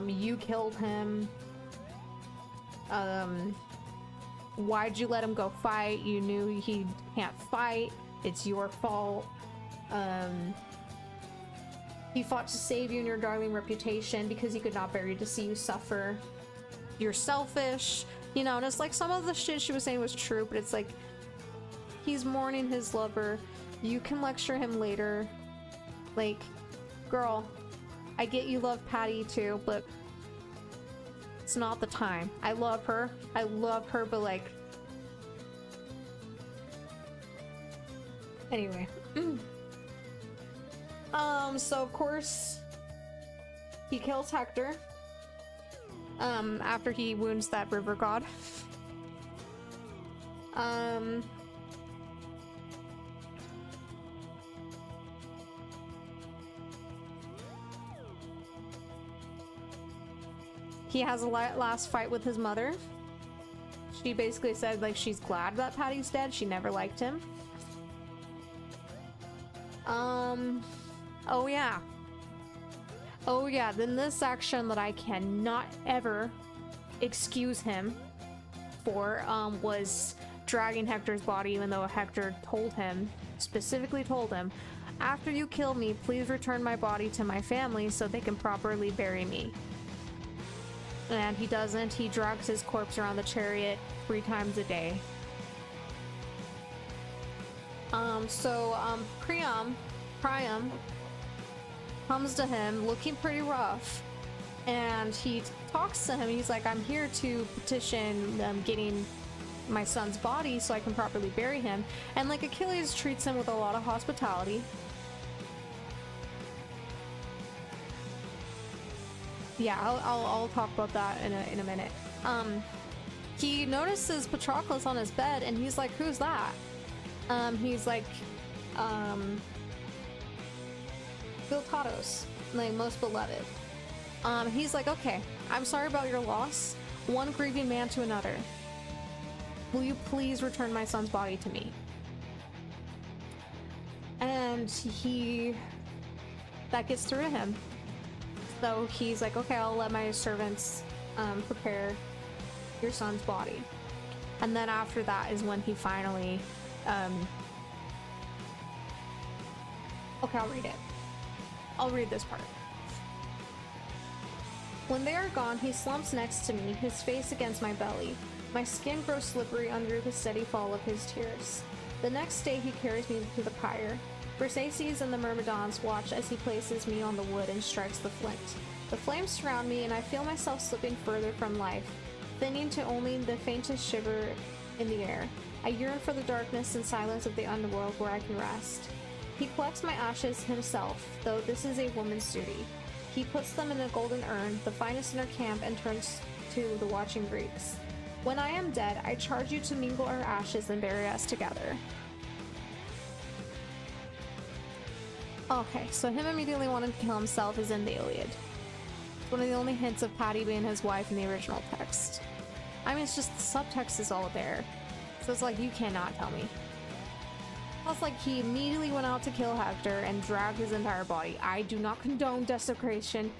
You killed him. Why'd you let him go fight? You knew he can't fight. It's your fault. He fought to save you and your darling reputation because he could not bear to see you suffer. You're selfish, you know, and it's like some of the shit she was saying was true, but it's like, he's mourning his lover. You can lecture him later. Like, girl, I get you love Patty too, but it's not the time. I love her, but like, anyway. So of course he kills Hector after he wounds that river god. He has a last fight with his mother. She basically said like she's glad that Patty's dead. She never liked him. Oh yeah, then this section that I cannot ever excuse him for was dragging Hector's body, even though Hector specifically told him, after you kill me, please return my body to my family so they can properly bury me. And he doesn't. He drags his corpse around the chariot 3 times a day. Priam comes to him looking pretty rough, and he talks to him. He's like, I'm here to petition getting my son's body so I can properly bury him. And like Achilles treats him with a lot of hospitality. Yeah, I'll talk about that in a minute. He notices Patroclus on his bed, and he's like, who's that? He's like, Philtados, my most beloved. He's like, okay, I'm sorry about your loss. One grieving man to another. Will you please return my son's body to me? And that gets through to him. So he's like, okay, I'll let my servants prepare your son's body. And then after that is when he finally, okay, I'll read it. I'll read this part. When they are gone, he slumps next to me, his face against my belly. My skin grows slippery under the steady fall of his tears. The next day he carries me to the pyre. Briseis and the Myrmidons watch as he places me on the wood and strikes the flint. The flames surround me, and I feel myself slipping further from life, thinning to only the faintest shiver in the air. I yearn for the darkness and silence of the underworld where I can rest. He collects my ashes himself, though this is a woman's duty. He puts them in a golden urn, the finest in our camp, and turns to the watching Greeks. When I am dead, I charge you to mingle our ashes and bury us together. Okay, so him immediately wanting to kill himself is in the Iliad. It's one of the only hints of Patty being his wife in the original text. I mean, it's just the subtext is all there. So it's like, you cannot tell me. Plus, like, he immediately went out to kill Hector and dragged his entire body. I do not condone desecration,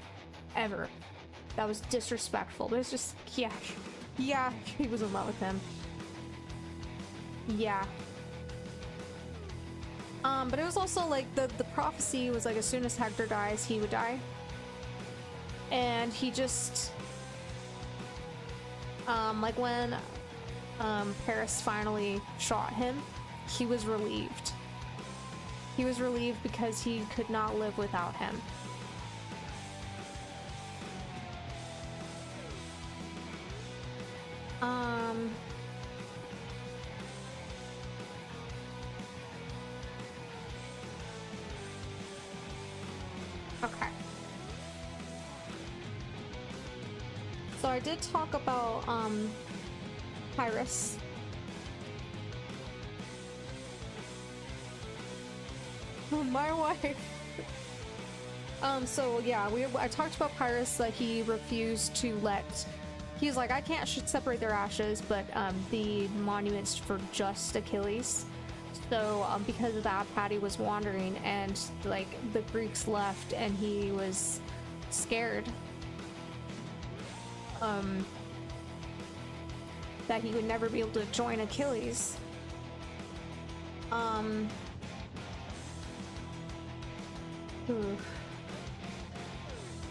ever. That was disrespectful, but it's just, yeah, he was in love with him. Yeah. But it was also like the prophecy was like as soon as Hector dies, he would die. And he just like when Paris finally shot him, he was relieved. He was relieved because he could not live without him. Okay. So I did talk about Pyrrhus. My wife. So yeah, I talked about Pyrrhus, that he refused to let. He's like, I can't separate their ashes, but the monuments for just Achilles. So because of that, Patty was wandering, and like the Greeks left, and he was scared that he would never be able to join Achilles.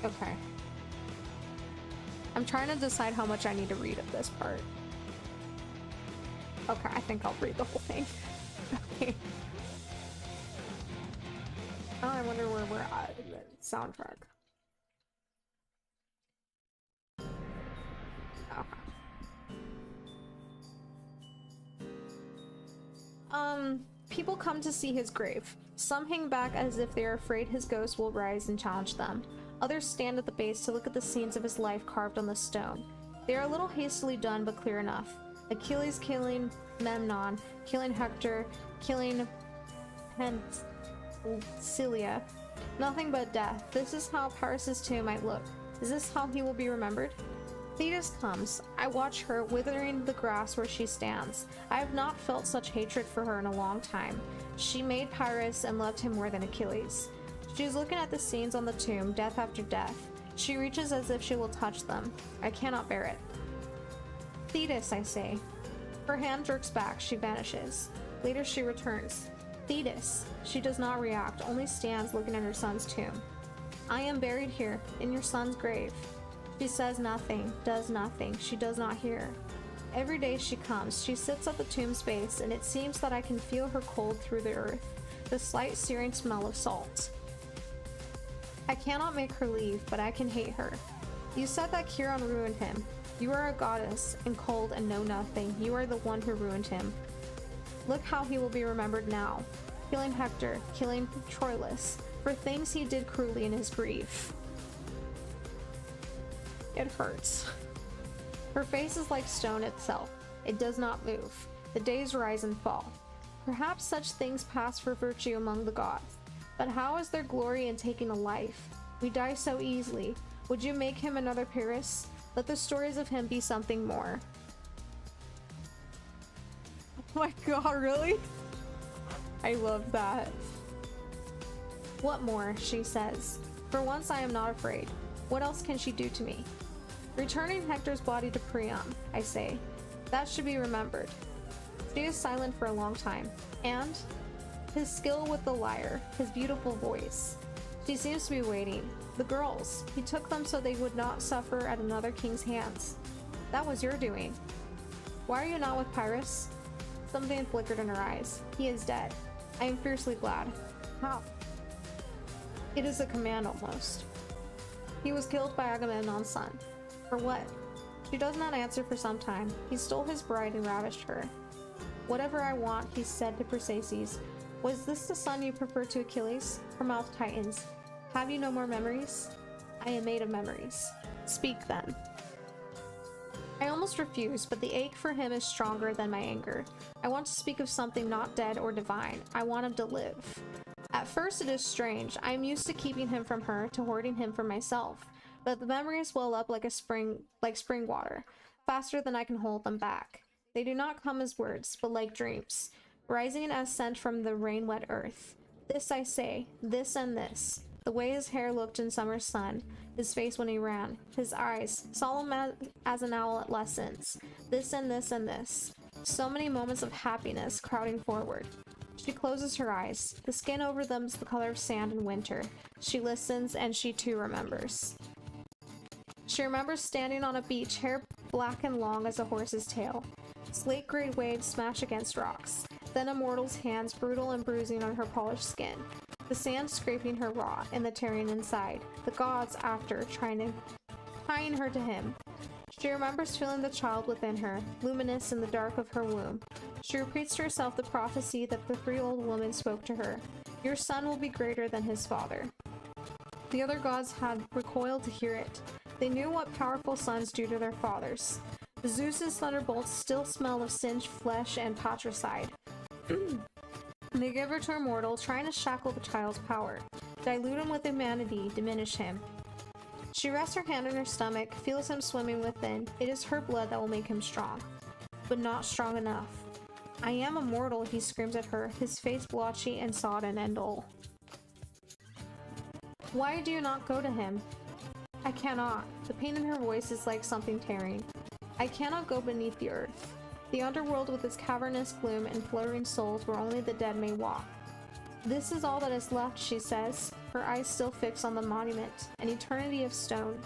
Okay. I'm trying to decide how much I need to read of this part. Okay, I think I'll read the whole thing. Okay. Oh, I wonder where we're at in the soundtrack. Okay. People come to see his grave. Some hang back as if they are afraid his ghost will rise and challenge them. Others stand at the base to look at the scenes of his life carved on the stone. They are a little hastily done, but clear enough. Achilles killing Memnon, killing Hector, killing Penthesilea. Nothing but death. This is how Pyrrhus' tomb might look. Is this how he will be remembered? Thetis comes. I watch her, withering the grass where she stands. I have not felt such hatred for her in a long time. She made Pyrrhus and loved him more than Achilles. She is looking at the scenes on the tomb, death after death. She reaches as if she will touch them. I cannot bear it. Thetis, I say. Her hand jerks back. She vanishes. Later she returns. Thetis. She does not react, only stands looking at her son's tomb. I am buried here, in your son's grave. She says nothing, does nothing. She does not hear. Every day she comes. She sits at the tomb's base, and it seems that I can feel her cold through the earth, the slight searing smell of salt. I cannot make her leave, but I can hate her. You said that Chiron ruined him. You are a goddess, and cold and know nothing. You are the one who ruined him. Look how he will be remembered now. Killing Hector, killing Troilus, for things he did cruelly in his grief. It hurts. Her face is like stone itself. It does not move. The days rise and fall. Perhaps such things pass for virtue among the gods. But how is there glory in taking a life? We die so easily. Would you make him another Pyrrhus? Let the stories of him be something more. Oh my god, really? I love that. What more? She says. For once I am not afraid. What else can she do to me? Returning Hector's body to Priam, I say. That should be remembered. She is silent for a long time. And his skill with the lyre, his beautiful voice. She seems to be waiting. The girls. He took them so they would not suffer at another king's hands. That was your doing. Why are you not with Pyrrhus? Something flickered in her eyes. He is dead. I am fiercely glad. How? It is a command almost. He was killed by Agamemnon's son. For what? She does not answer for some time. He stole his bride and ravished her. Whatever I want, he said to Perseus. Was this the son you prefer to Achilles? Her mouth tightens. Have you no more memories? I am made of memories. Speak then. I almost refuse, but the ache for him is stronger than my anger. I want to speak of something not dead or divine. I want him to live. At first it is strange. I am used to keeping him from her, to hoarding him for myself. But the memories well up like spring water, faster than I can hold them back. They do not come as words, but like dreams, rising as scent from the rain-wet earth. This I say, this and this. The way his hair looked in summer sun, his face when he ran, his eyes, solemn as an owl at lessons. This and this and this. So many moments of happiness crowding forward. She closes her eyes. The skin over them is the color of sand in winter. She listens, and she too remembers. She remembers standing on a beach, hair black and long as a horse's tail. Slate-gray waves smash against rocks. Then a mortal's hands, brutal and bruising on her polished skin. The sand scraping her raw, and the tearing inside. The gods, after, tying her to him. She remembers feeling the child within her, luminous in the dark of her womb. She repeats to herself the prophecy that the three old women spoke to her. Your son will be greater than his father. The other gods had recoiled to hear it. They knew what powerful sons do to their fathers. The Zeus's thunderbolts still smell of singed flesh and patricide. They give her to a mortal, trying to shackle the child's power, dilute him with humanity, diminish him. She rests her hand on her stomach, feels him swimming within. It is her blood that will make him strong, but not strong enough. I am a mortal, he screams at her, his face blotchy and sodden and dull. Why do you not go to him? I cannot. The pain in her voice is like something tearing. I cannot go beneath the earth. The underworld with its cavernous gloom and fluttering souls where only the dead may walk. This is all that is left, she says, her eyes still fixed on the monument, an eternity of stone.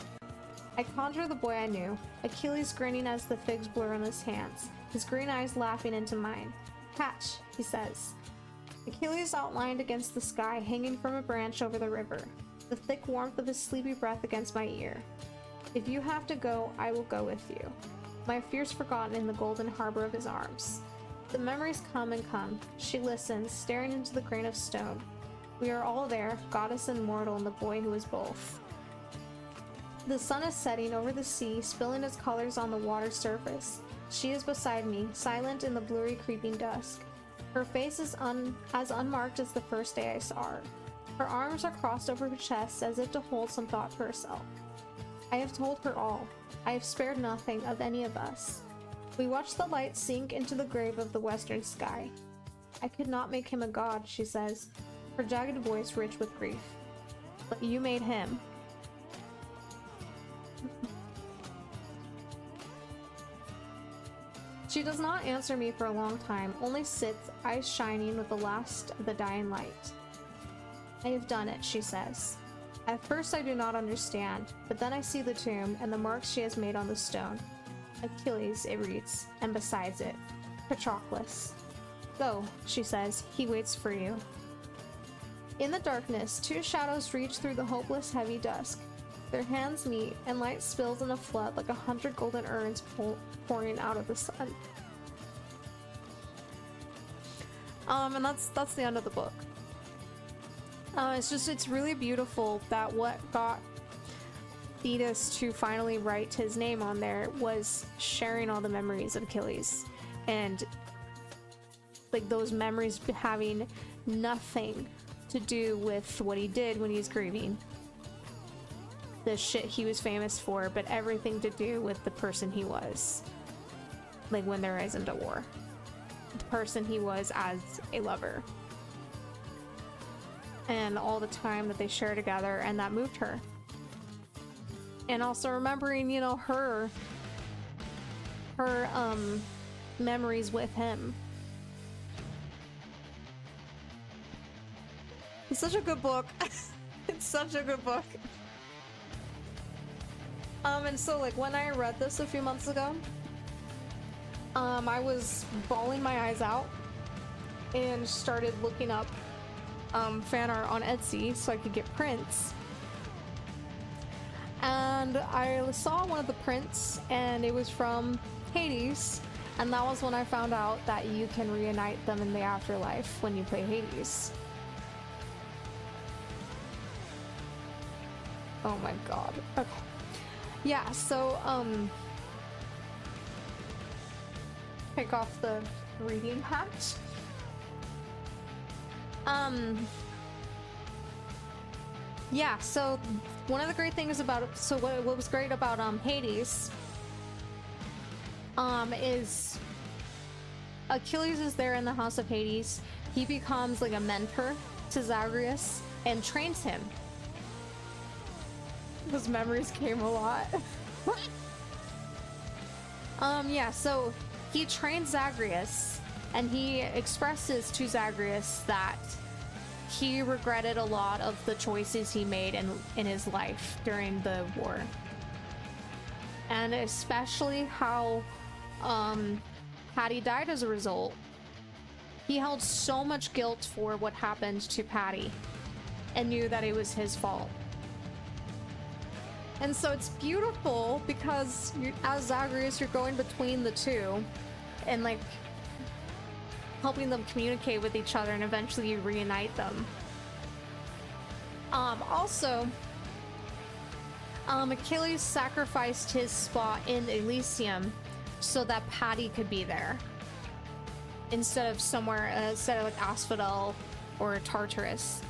I conjure the boy I knew, Achilles grinning as the figs blur in his hands, his green eyes laughing into mine. Catch, he says. Achilles outlined against the sky, hanging from a branch over the river, the thick warmth of his sleepy breath against my ear. If you have to go, I will go with you. My fears forgotten in the golden harbor of his arms. The memories come and come. She listens, staring into the grain of stone. We are all there, goddess and mortal and the boy who is both. The sun is setting over the sea, spilling its colors on the water's surface. She is beside me, silent in the blurry creeping dusk. Her face is as unmarked as the first day I saw her. Her arms are crossed over her chest as if to hold some thought for herself. I have told her all. I have spared nothing of any of us. We watch the light sink into the grave of the western sky. I could not make him a god, she says, her jagged voice rich with grief. But you made him. She does not answer me for a long time, only sits, eyes shining with the last of the dying light. I have done it, she says. At first I do not understand, but then I see the tomb and the marks she has made on the stone. Achilles, it reads, and besides it, Patroclus. Go, she says, he waits for you. In the darkness, two shadows reach through the hopeless heavy dusk. Their hands meet, and light spills in a flood like 100 golden urns pouring out of the sun. And that's the end of the book. It's really beautiful that what got Thetis to finally write his name on there was sharing all the memories of Achilles, and like those memories having nothing to do with what he did when he was grieving, the shit he was famous for, but everything to do with the person he was, like when there isn't a war, the person he was as a lover, and all the time that they share together, and that moved her. And also remembering, you know, her memories with him. It's such a good book. It's such a good book. And so like when I read this a few months ago, I was bawling my eyes out and started looking up fan art on Etsy so I could get prints. And I saw one of the prints and it was from Hades, and that was when I found out that you can reunite them in the afterlife when you play Hades. Oh my god. Okay. Yeah, so take off the reading hat. Yeah, so one of the great things about what was great about Hades is Achilles is there in the house of Hades. He becomes like a mentor to Zagreus and trains him. Those memories came a lot. Yeah, so he trains Zagreus and he expresses to Zagreus that he regretted a lot of the choices he made in his life during the war. And especially how Patty died as a result. He held so much guilt for what happened to Patty and knew that it was his fault. And so it's beautiful because as Zagreus, you're going between the two and like helping them communicate with each other, and eventually you reunite them. Also, Achilles sacrificed his spot in Elysium so that Patty could be there instead of like Asphodel or Tartarus.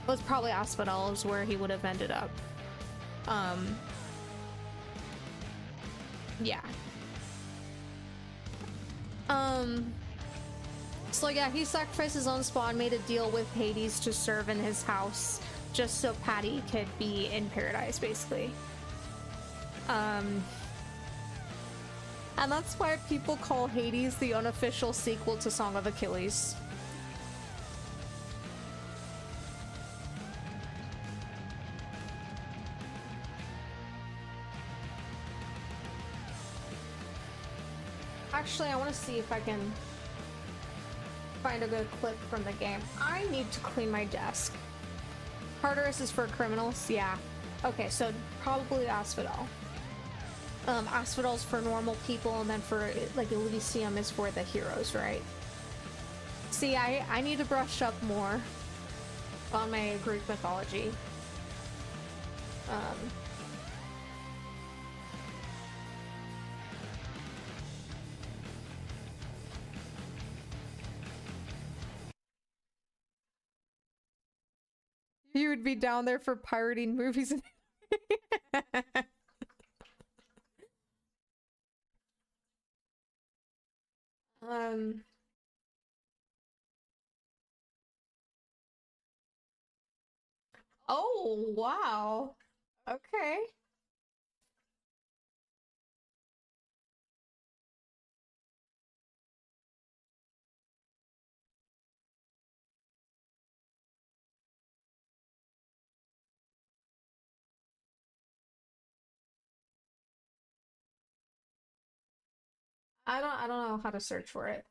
It was probably Asphodel is where he would have ended up. Yeah. So yeah, he sacrificed his own spot and made a deal with Hades to serve in his house just so Patty could be in paradise, basically. And that's why people call Hades the unofficial sequel to Song of Achilles. Actually, I want to see if I can find a good clip from the game. I need to clean my desk. Tartarus is for criminals? Yeah. Okay, so probably Asphodel. Asphodel's for normal people, and then for, like, Elysium is for the heroes, right? See, I need to brush up more on my Greek mythology. You would be down there for pirating movies. Oh, wow. Okay. I don't know how to search for it.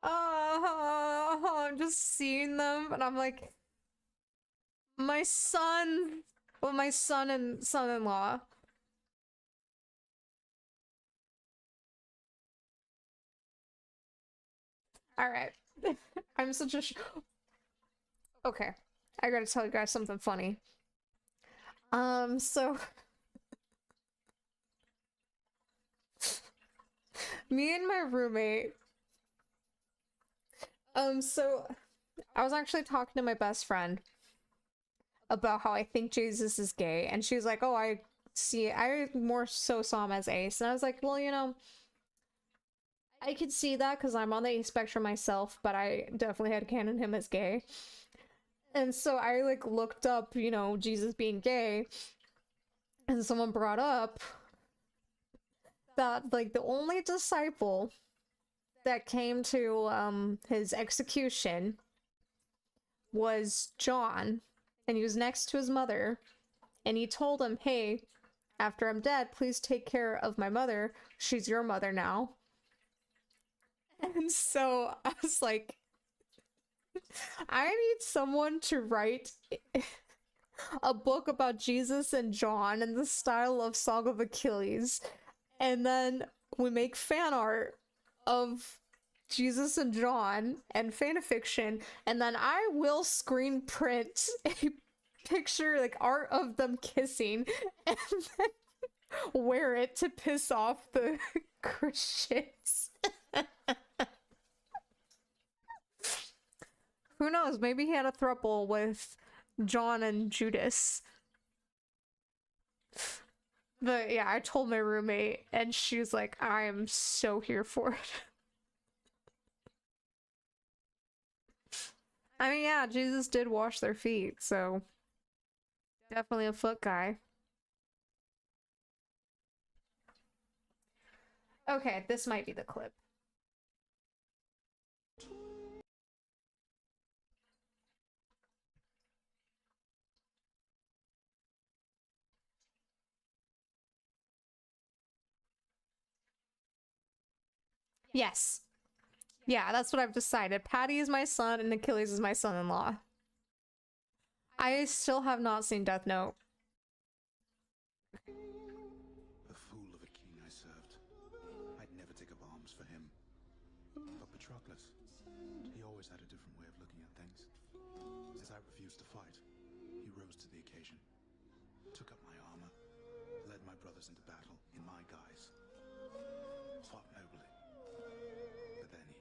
Oh, I'm just seeing them, and I'm like, my son, well, my son and son-in-law. All right, I'm such a. Okay, I gotta tell you guys something funny. So me and my roommate. So I was actually talking to my best friend about how I think Jesus is gay, and she was like, "Oh, I more so saw him as ace," and I was like, "Well, you know, I could see that because I'm on the ace spectrum myself, but I definitely had canon him as gay." And so I like looked up, you know, Jesus being gay, and someone brought up that like the only disciple that came to his execution was John, and he was next to his mother, and he told him, "Hey, after I'm dead, please take care of my mother. She's your mother now." And so I was like, I need someone to write a book about Jesus and John in the style of Song of Achilles, and then we make fan art of Jesus and John and fan fiction, and then I will screen print a picture, like art of them kissing, and then wear it to piss off the Christians. Who knows? Maybe he had a throuple with John and Judas. But yeah, I told my roommate, and she was like, I am so here for it. I mean, yeah, Jesus did wash their feet, so definitely a foot guy. Okay, this might be the clip. Yes. Yeah, that's what I've decided. Patty is my son and Achilles is my son-in-law. I still have not seen Death Note. The fool of a king I served. I'd never take up arms for him. But Patroclus, he always had a different way of looking at things. As I refused to fight, he rose to the occasion, took up my armor, led my brothers into battle in my guise, fought nobly. But then he,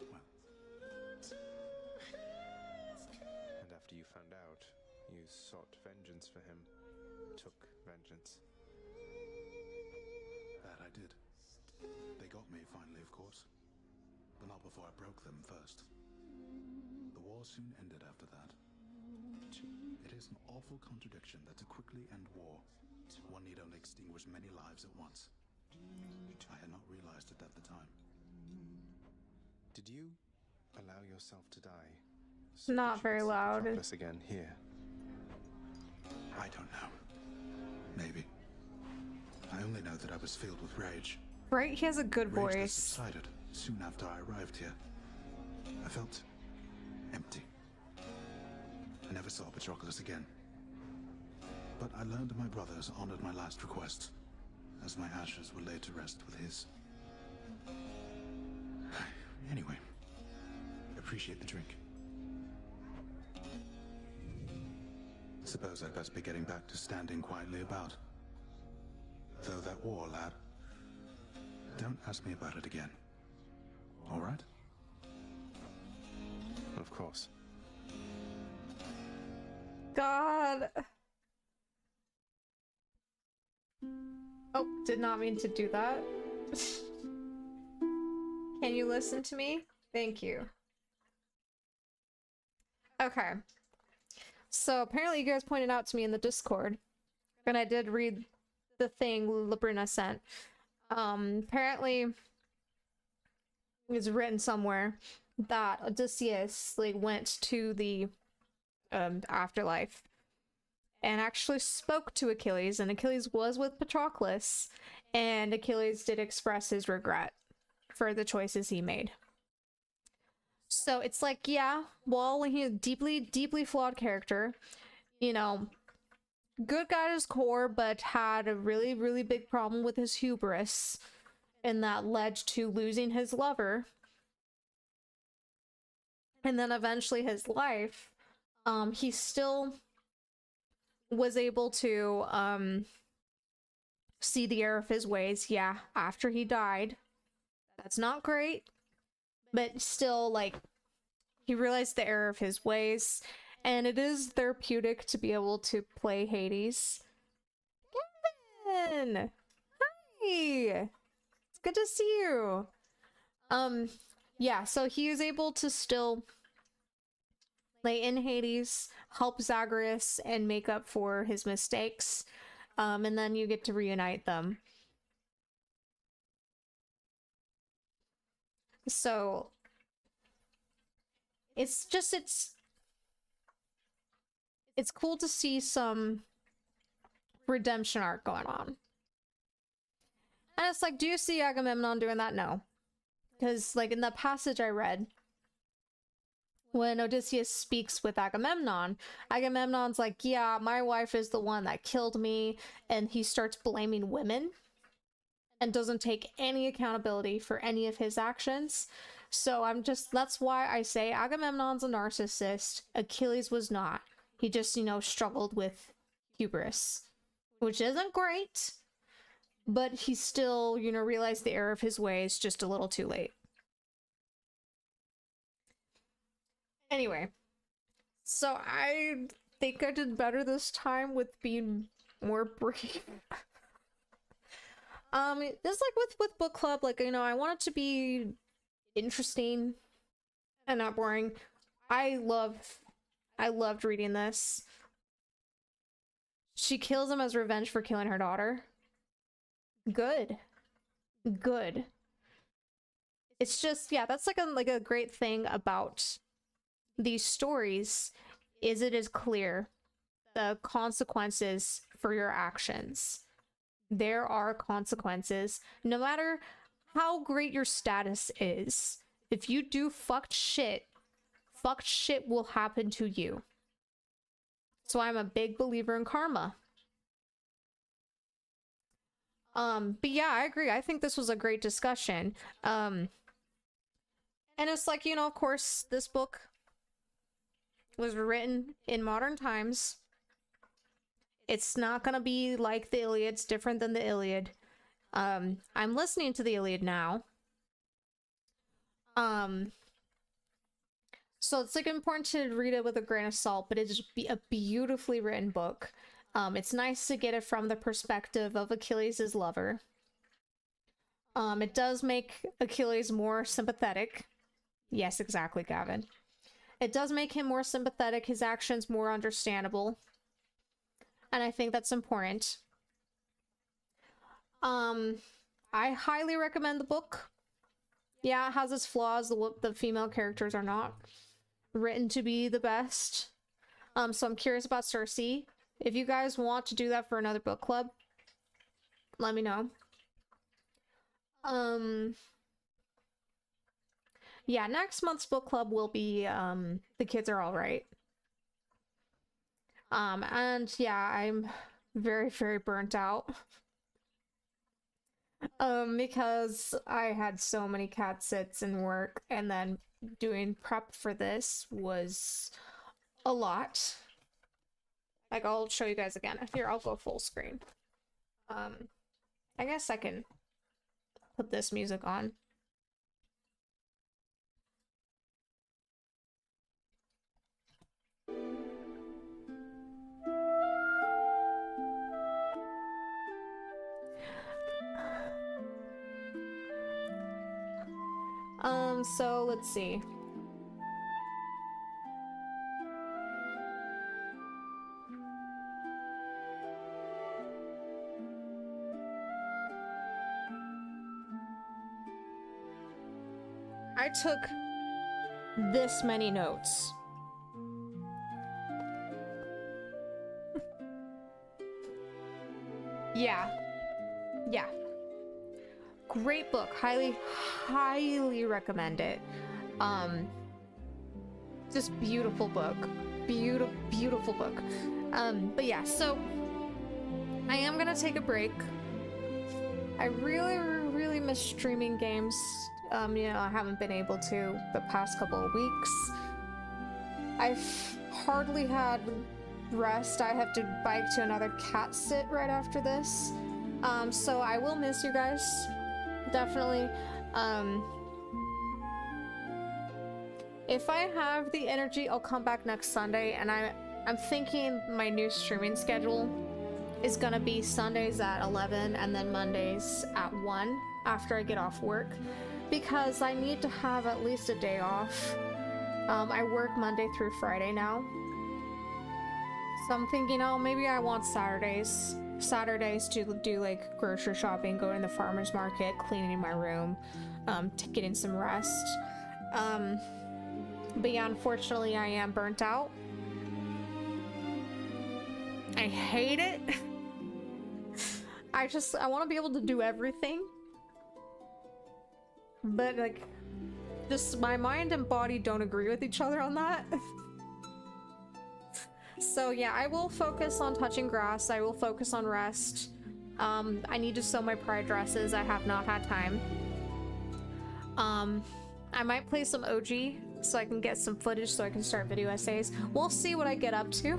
well... And after you found out, you sought vengeance for him, took vengeance. That I did. They got me finally, of course. But not before I broke them first. The war soon ended after that. It is an awful contradiction that to quickly end war, one need only extinguish many lives at once. I had not realized it at the time. Did you allow yourself to die? Not very loud. Patroclus again here. I don't know. Maybe. I only know that I was filled with rage. Right? He has a good Rage that voice. subsided soon after I arrived here. I felt empty. I never saw Patroclus again. But I learned my brothers honored my last request, as my ashes were laid to rest with his. Anyway, appreciate the drink. Suppose I'd best be getting back to standing quietly about. Though that war, lad, don't ask me about it again. All right? Of course. God. Oh, did not mean to do that. Can you listen to me? Thank you. Okay. So apparently you guys pointed out to me in the Discord, and I did read the thing Labrina sent. Apparently it's written somewhere that Odysseus like went to the afterlife and actually spoke to Achilles, and Achilles was with Patroclus, and Achilles did express his regret for the choices he made. So it's like, yeah, well, he's a deeply flawed character, you know, good guy at his core, but had a really big problem with his hubris, and that led to losing his lover, and then eventually his life. He still was able to see the error of his ways, yeah, after he died. That's not great, but still, like, he realized the error of his ways, and it is therapeutic to be able to play Hades. Kevin! Hi! It's good to see you! Yeah, so he was able to still lay in Hades, help Zagreus, and make up for his mistakes, and then you get to reunite them. So it's just, it's cool to see some redemption arc going on. And it's like, do you see Agamemnon doing that? No. Because, like, in the passage I read, when Odysseus speaks with Agamemnon. Agamemnon's like, yeah, my wife is the one that killed me, and he starts blaming women and doesn't take any accountability for any of his actions. So that's why I say Agamemnon's a narcissist. Achilles was not. He just, struggled with hubris, which isn't great, but he still, realized the error of his ways just a little too late. Anyway, so I think I did better this time with being more brief. Just like with book club, like, I want it to be interesting and not boring. I loved reading this. She kills him as revenge for killing her daughter. Good. It's just, yeah, that's like a great thing about these stories, is it is clear the consequences for your actions. There are consequences, no matter how great your status is. If you do fucked shit will happen to you. So I'm a big believer in karma. But yeah, I agree. I think this was a great discussion. And it's like, of course, this book was written in modern times. It's not gonna be like the Iliad. It's different than the Iliad. I'm listening to the Iliad now. So it's like important to read it with a grain of salt, but it's a beautifully written book. It's nice to get it from the perspective of Achilles' lover. It does make Achilles more sympathetic. Yes, exactly, Gavin. It does make him more sympathetic, his actions more understandable. And I think that's important. I highly recommend the book. Yeah, it has its flaws. The female characters are not written to be the best. So I'm curious about Cersei. If you guys want to do that for another book club, let me know. Yeah, next month's book club will be The Kids Are All Right. And yeah, I'm very, very burnt out. Because I had so many cat sits and work, and then doing prep for this was a lot. Like, I'll show you guys again. Here, I'll go full screen. I guess I can put this music on. So let's see. I took this many notes. Yeah. Great book. Highly recommend it. Just beautiful book. Beautiful book. But yeah, so I am gonna take a break. I really miss streaming games. I haven't been able to the past couple of weeks. I've hardly had rest. I have to bike to another cat sit right after this. So I will miss you guys. Definitely. If I have the energy, I'll come back next Sunday, and I'm thinking my new streaming schedule is gonna be Sundays at 11 and then Mondays at 1 after I get off work, because I need to have at least a day off. I work Monday through Friday now, so I'm thinking, maybe I want Saturdays to do like grocery shopping, going to the farmer's market, cleaning my room, getting some rest. But yeah, unfortunately I am burnt out. I hate it. I want to be able to do everything, but like, Just my mind and body don't agree with each other on that. So yeah, I will focus on touching grass. I will focus on rest. I need to sew my pride dresses. I have not had time. I might play some OG so I can get some footage so I can start video essays. We'll see what I get up to.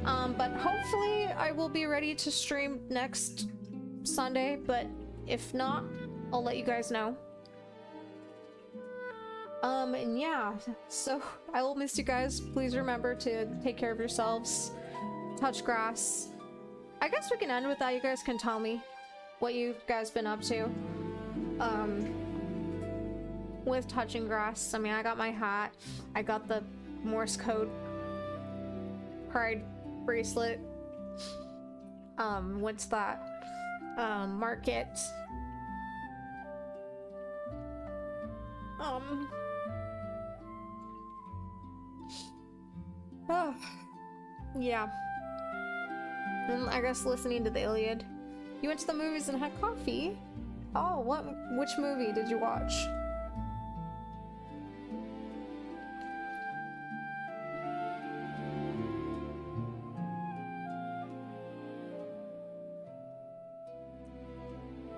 But hopefully I will be ready to stream next Sunday, but if not, I'll let you guys know. And yeah, so I will miss you guys. Please remember to take care of yourselves, touch grass. I guess we can end with that. You guys can tell me what you guys been up to. With touching grass. I mean, I got my hat. I got the Morse code pride bracelet. What's that? Market. Oh, yeah. And I guess listening to the Iliad. You went to the movies and had coffee? Oh, which movie did you watch?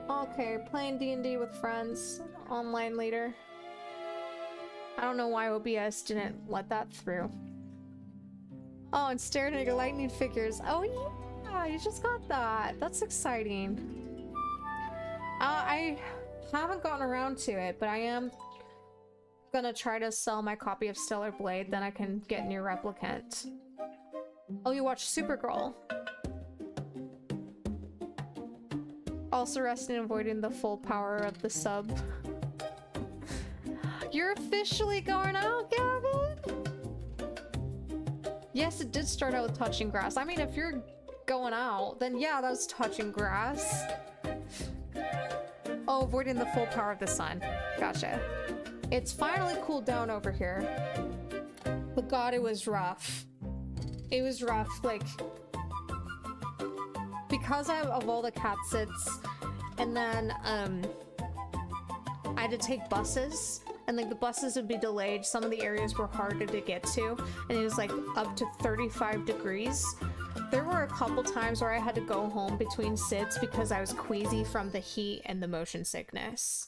Okay, playing D&D with friends online later. I don't know why OBS didn't let that through. Oh, and staring at your lightning figures. Oh yeah, you just got that. That's exciting. I haven't gotten around to it, but I am gonna try to sell my copy of Stellar Blade, then I can get Near Replicant. Oh, you watched Supergirl. Also resting and avoiding the full power of the sub. You're officially going out, Gavin? Yes, it did start out with touching grass. I mean, if you're going out, then yeah, that's touching grass. Oh, avoiding the full power of the sun. Gotcha. It's finally cooled down over here. But God, it was rough. It was rough, like... Because of all the cat sits, and then, I had to take buses, and like the buses would be delayed. Some of the areas were harder to get to, and it was like up to 35 degrees. There were a couple times where I had to go home between sits because I was queasy from the heat and the motion sickness.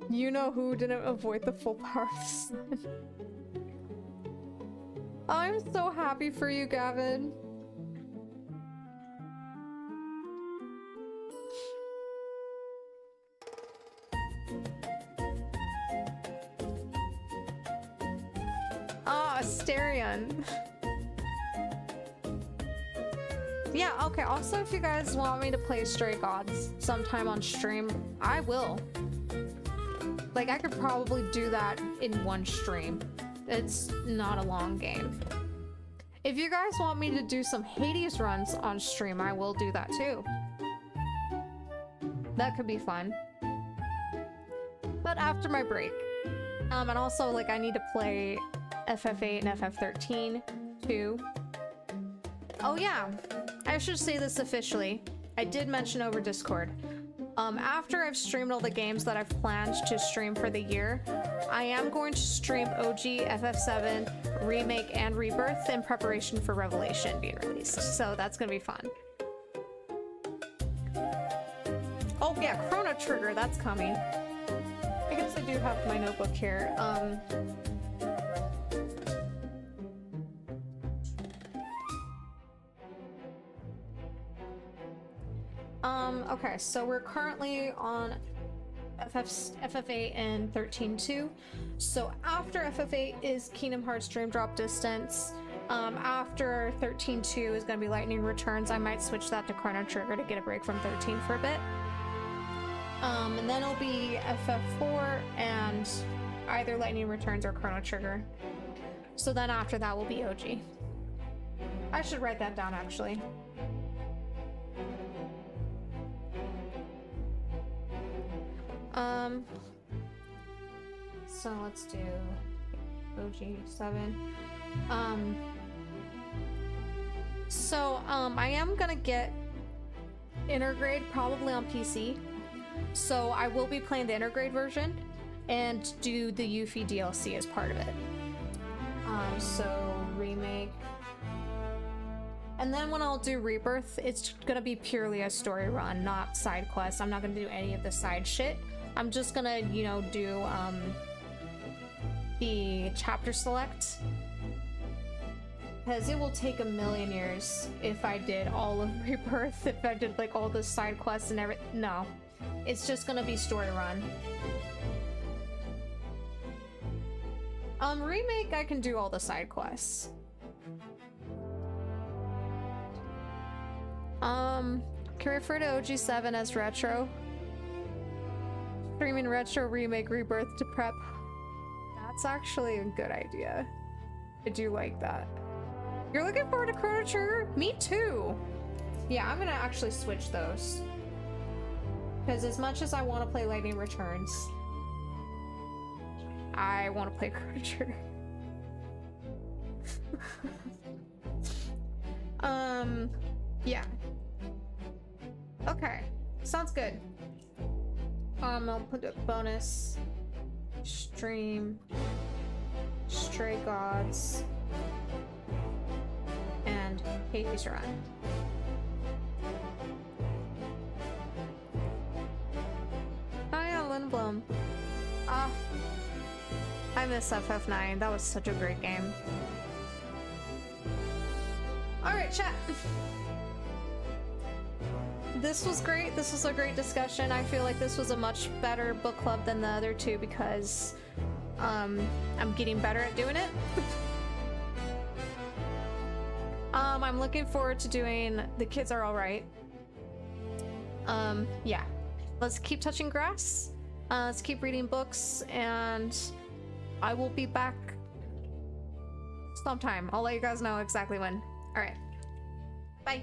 You know who didn't avoid the full power of the sun? I'm so happy for you, Gavin. Ah, Asterion. Yeah, okay, also if you guys want me to play Stray Gods sometime on stream, I will. Like, I could probably do that in one stream. It's not a long game. If you guys want me to do some Hades runs on stream, I will do that too. That could be fun. But after my break. And also, like, I need to play FF8 and FF13 too. Oh yeah, I should say this officially. I did mention over Discord. After I've streamed all the games that I've planned to stream for the year, I am going to stream OG, FF7, Remake, and Rebirth in preparation for Revelation being released. So that's gonna be fun. Oh yeah, Chrono Trigger, that's coming. I guess I do have my notebook here. Okay, so we're currently on FF8 and 13.2. So after FF8 is Kingdom Hearts Dream Drop Distance. After 13.2 is going to be Lightning Returns. I might switch that to Chrono Trigger to get a break from 13 for a bit. And then it'll be FF4 and either Lightning Returns or Chrono Trigger. So then after that will be OG. I should write that down actually. So let's do OG 7. So, I am gonna get Intergrade probably on PC. So I will be playing the Intergrade version and do the Yuffie DLC as part of it. So remake. And then when I'll do Rebirth, it's gonna be purely a story run, not side quests. I'm not gonna do any of the side shit. I'm just gonna, you know, do the chapter select. Because it will take a million years if I did all of Rebirth, if I did like all the side quests and everything. No. It's just gonna be story run. Remake, I can do all the side quests. Can refer to OG7 as retro. Streaming retro remake rebirth to prep. That's actually a good idea. I do like that. You're looking forward to Chrono Trigger? Me too. Yeah, I'm gonna actually switch those. Because as much as I want to play Lightning Returns, I want to play Chrono Trigger. Yeah. Okay, sounds good. I'll put a bonus. Stream. Stray Gods. And Hades Run. Oh yeah, Lindblom. Ah. I miss FF9. That was such a great game. Alright, chat. This was great. This was a great discussion. I feel like this was a much better book club than the other two because I'm getting better at doing it. I'm looking forward to doing The Kids Are Alright. Yeah. Let's keep touching grass. Let's keep reading books, and I will be back sometime. I'll let you guys know exactly when. Alright. Bye.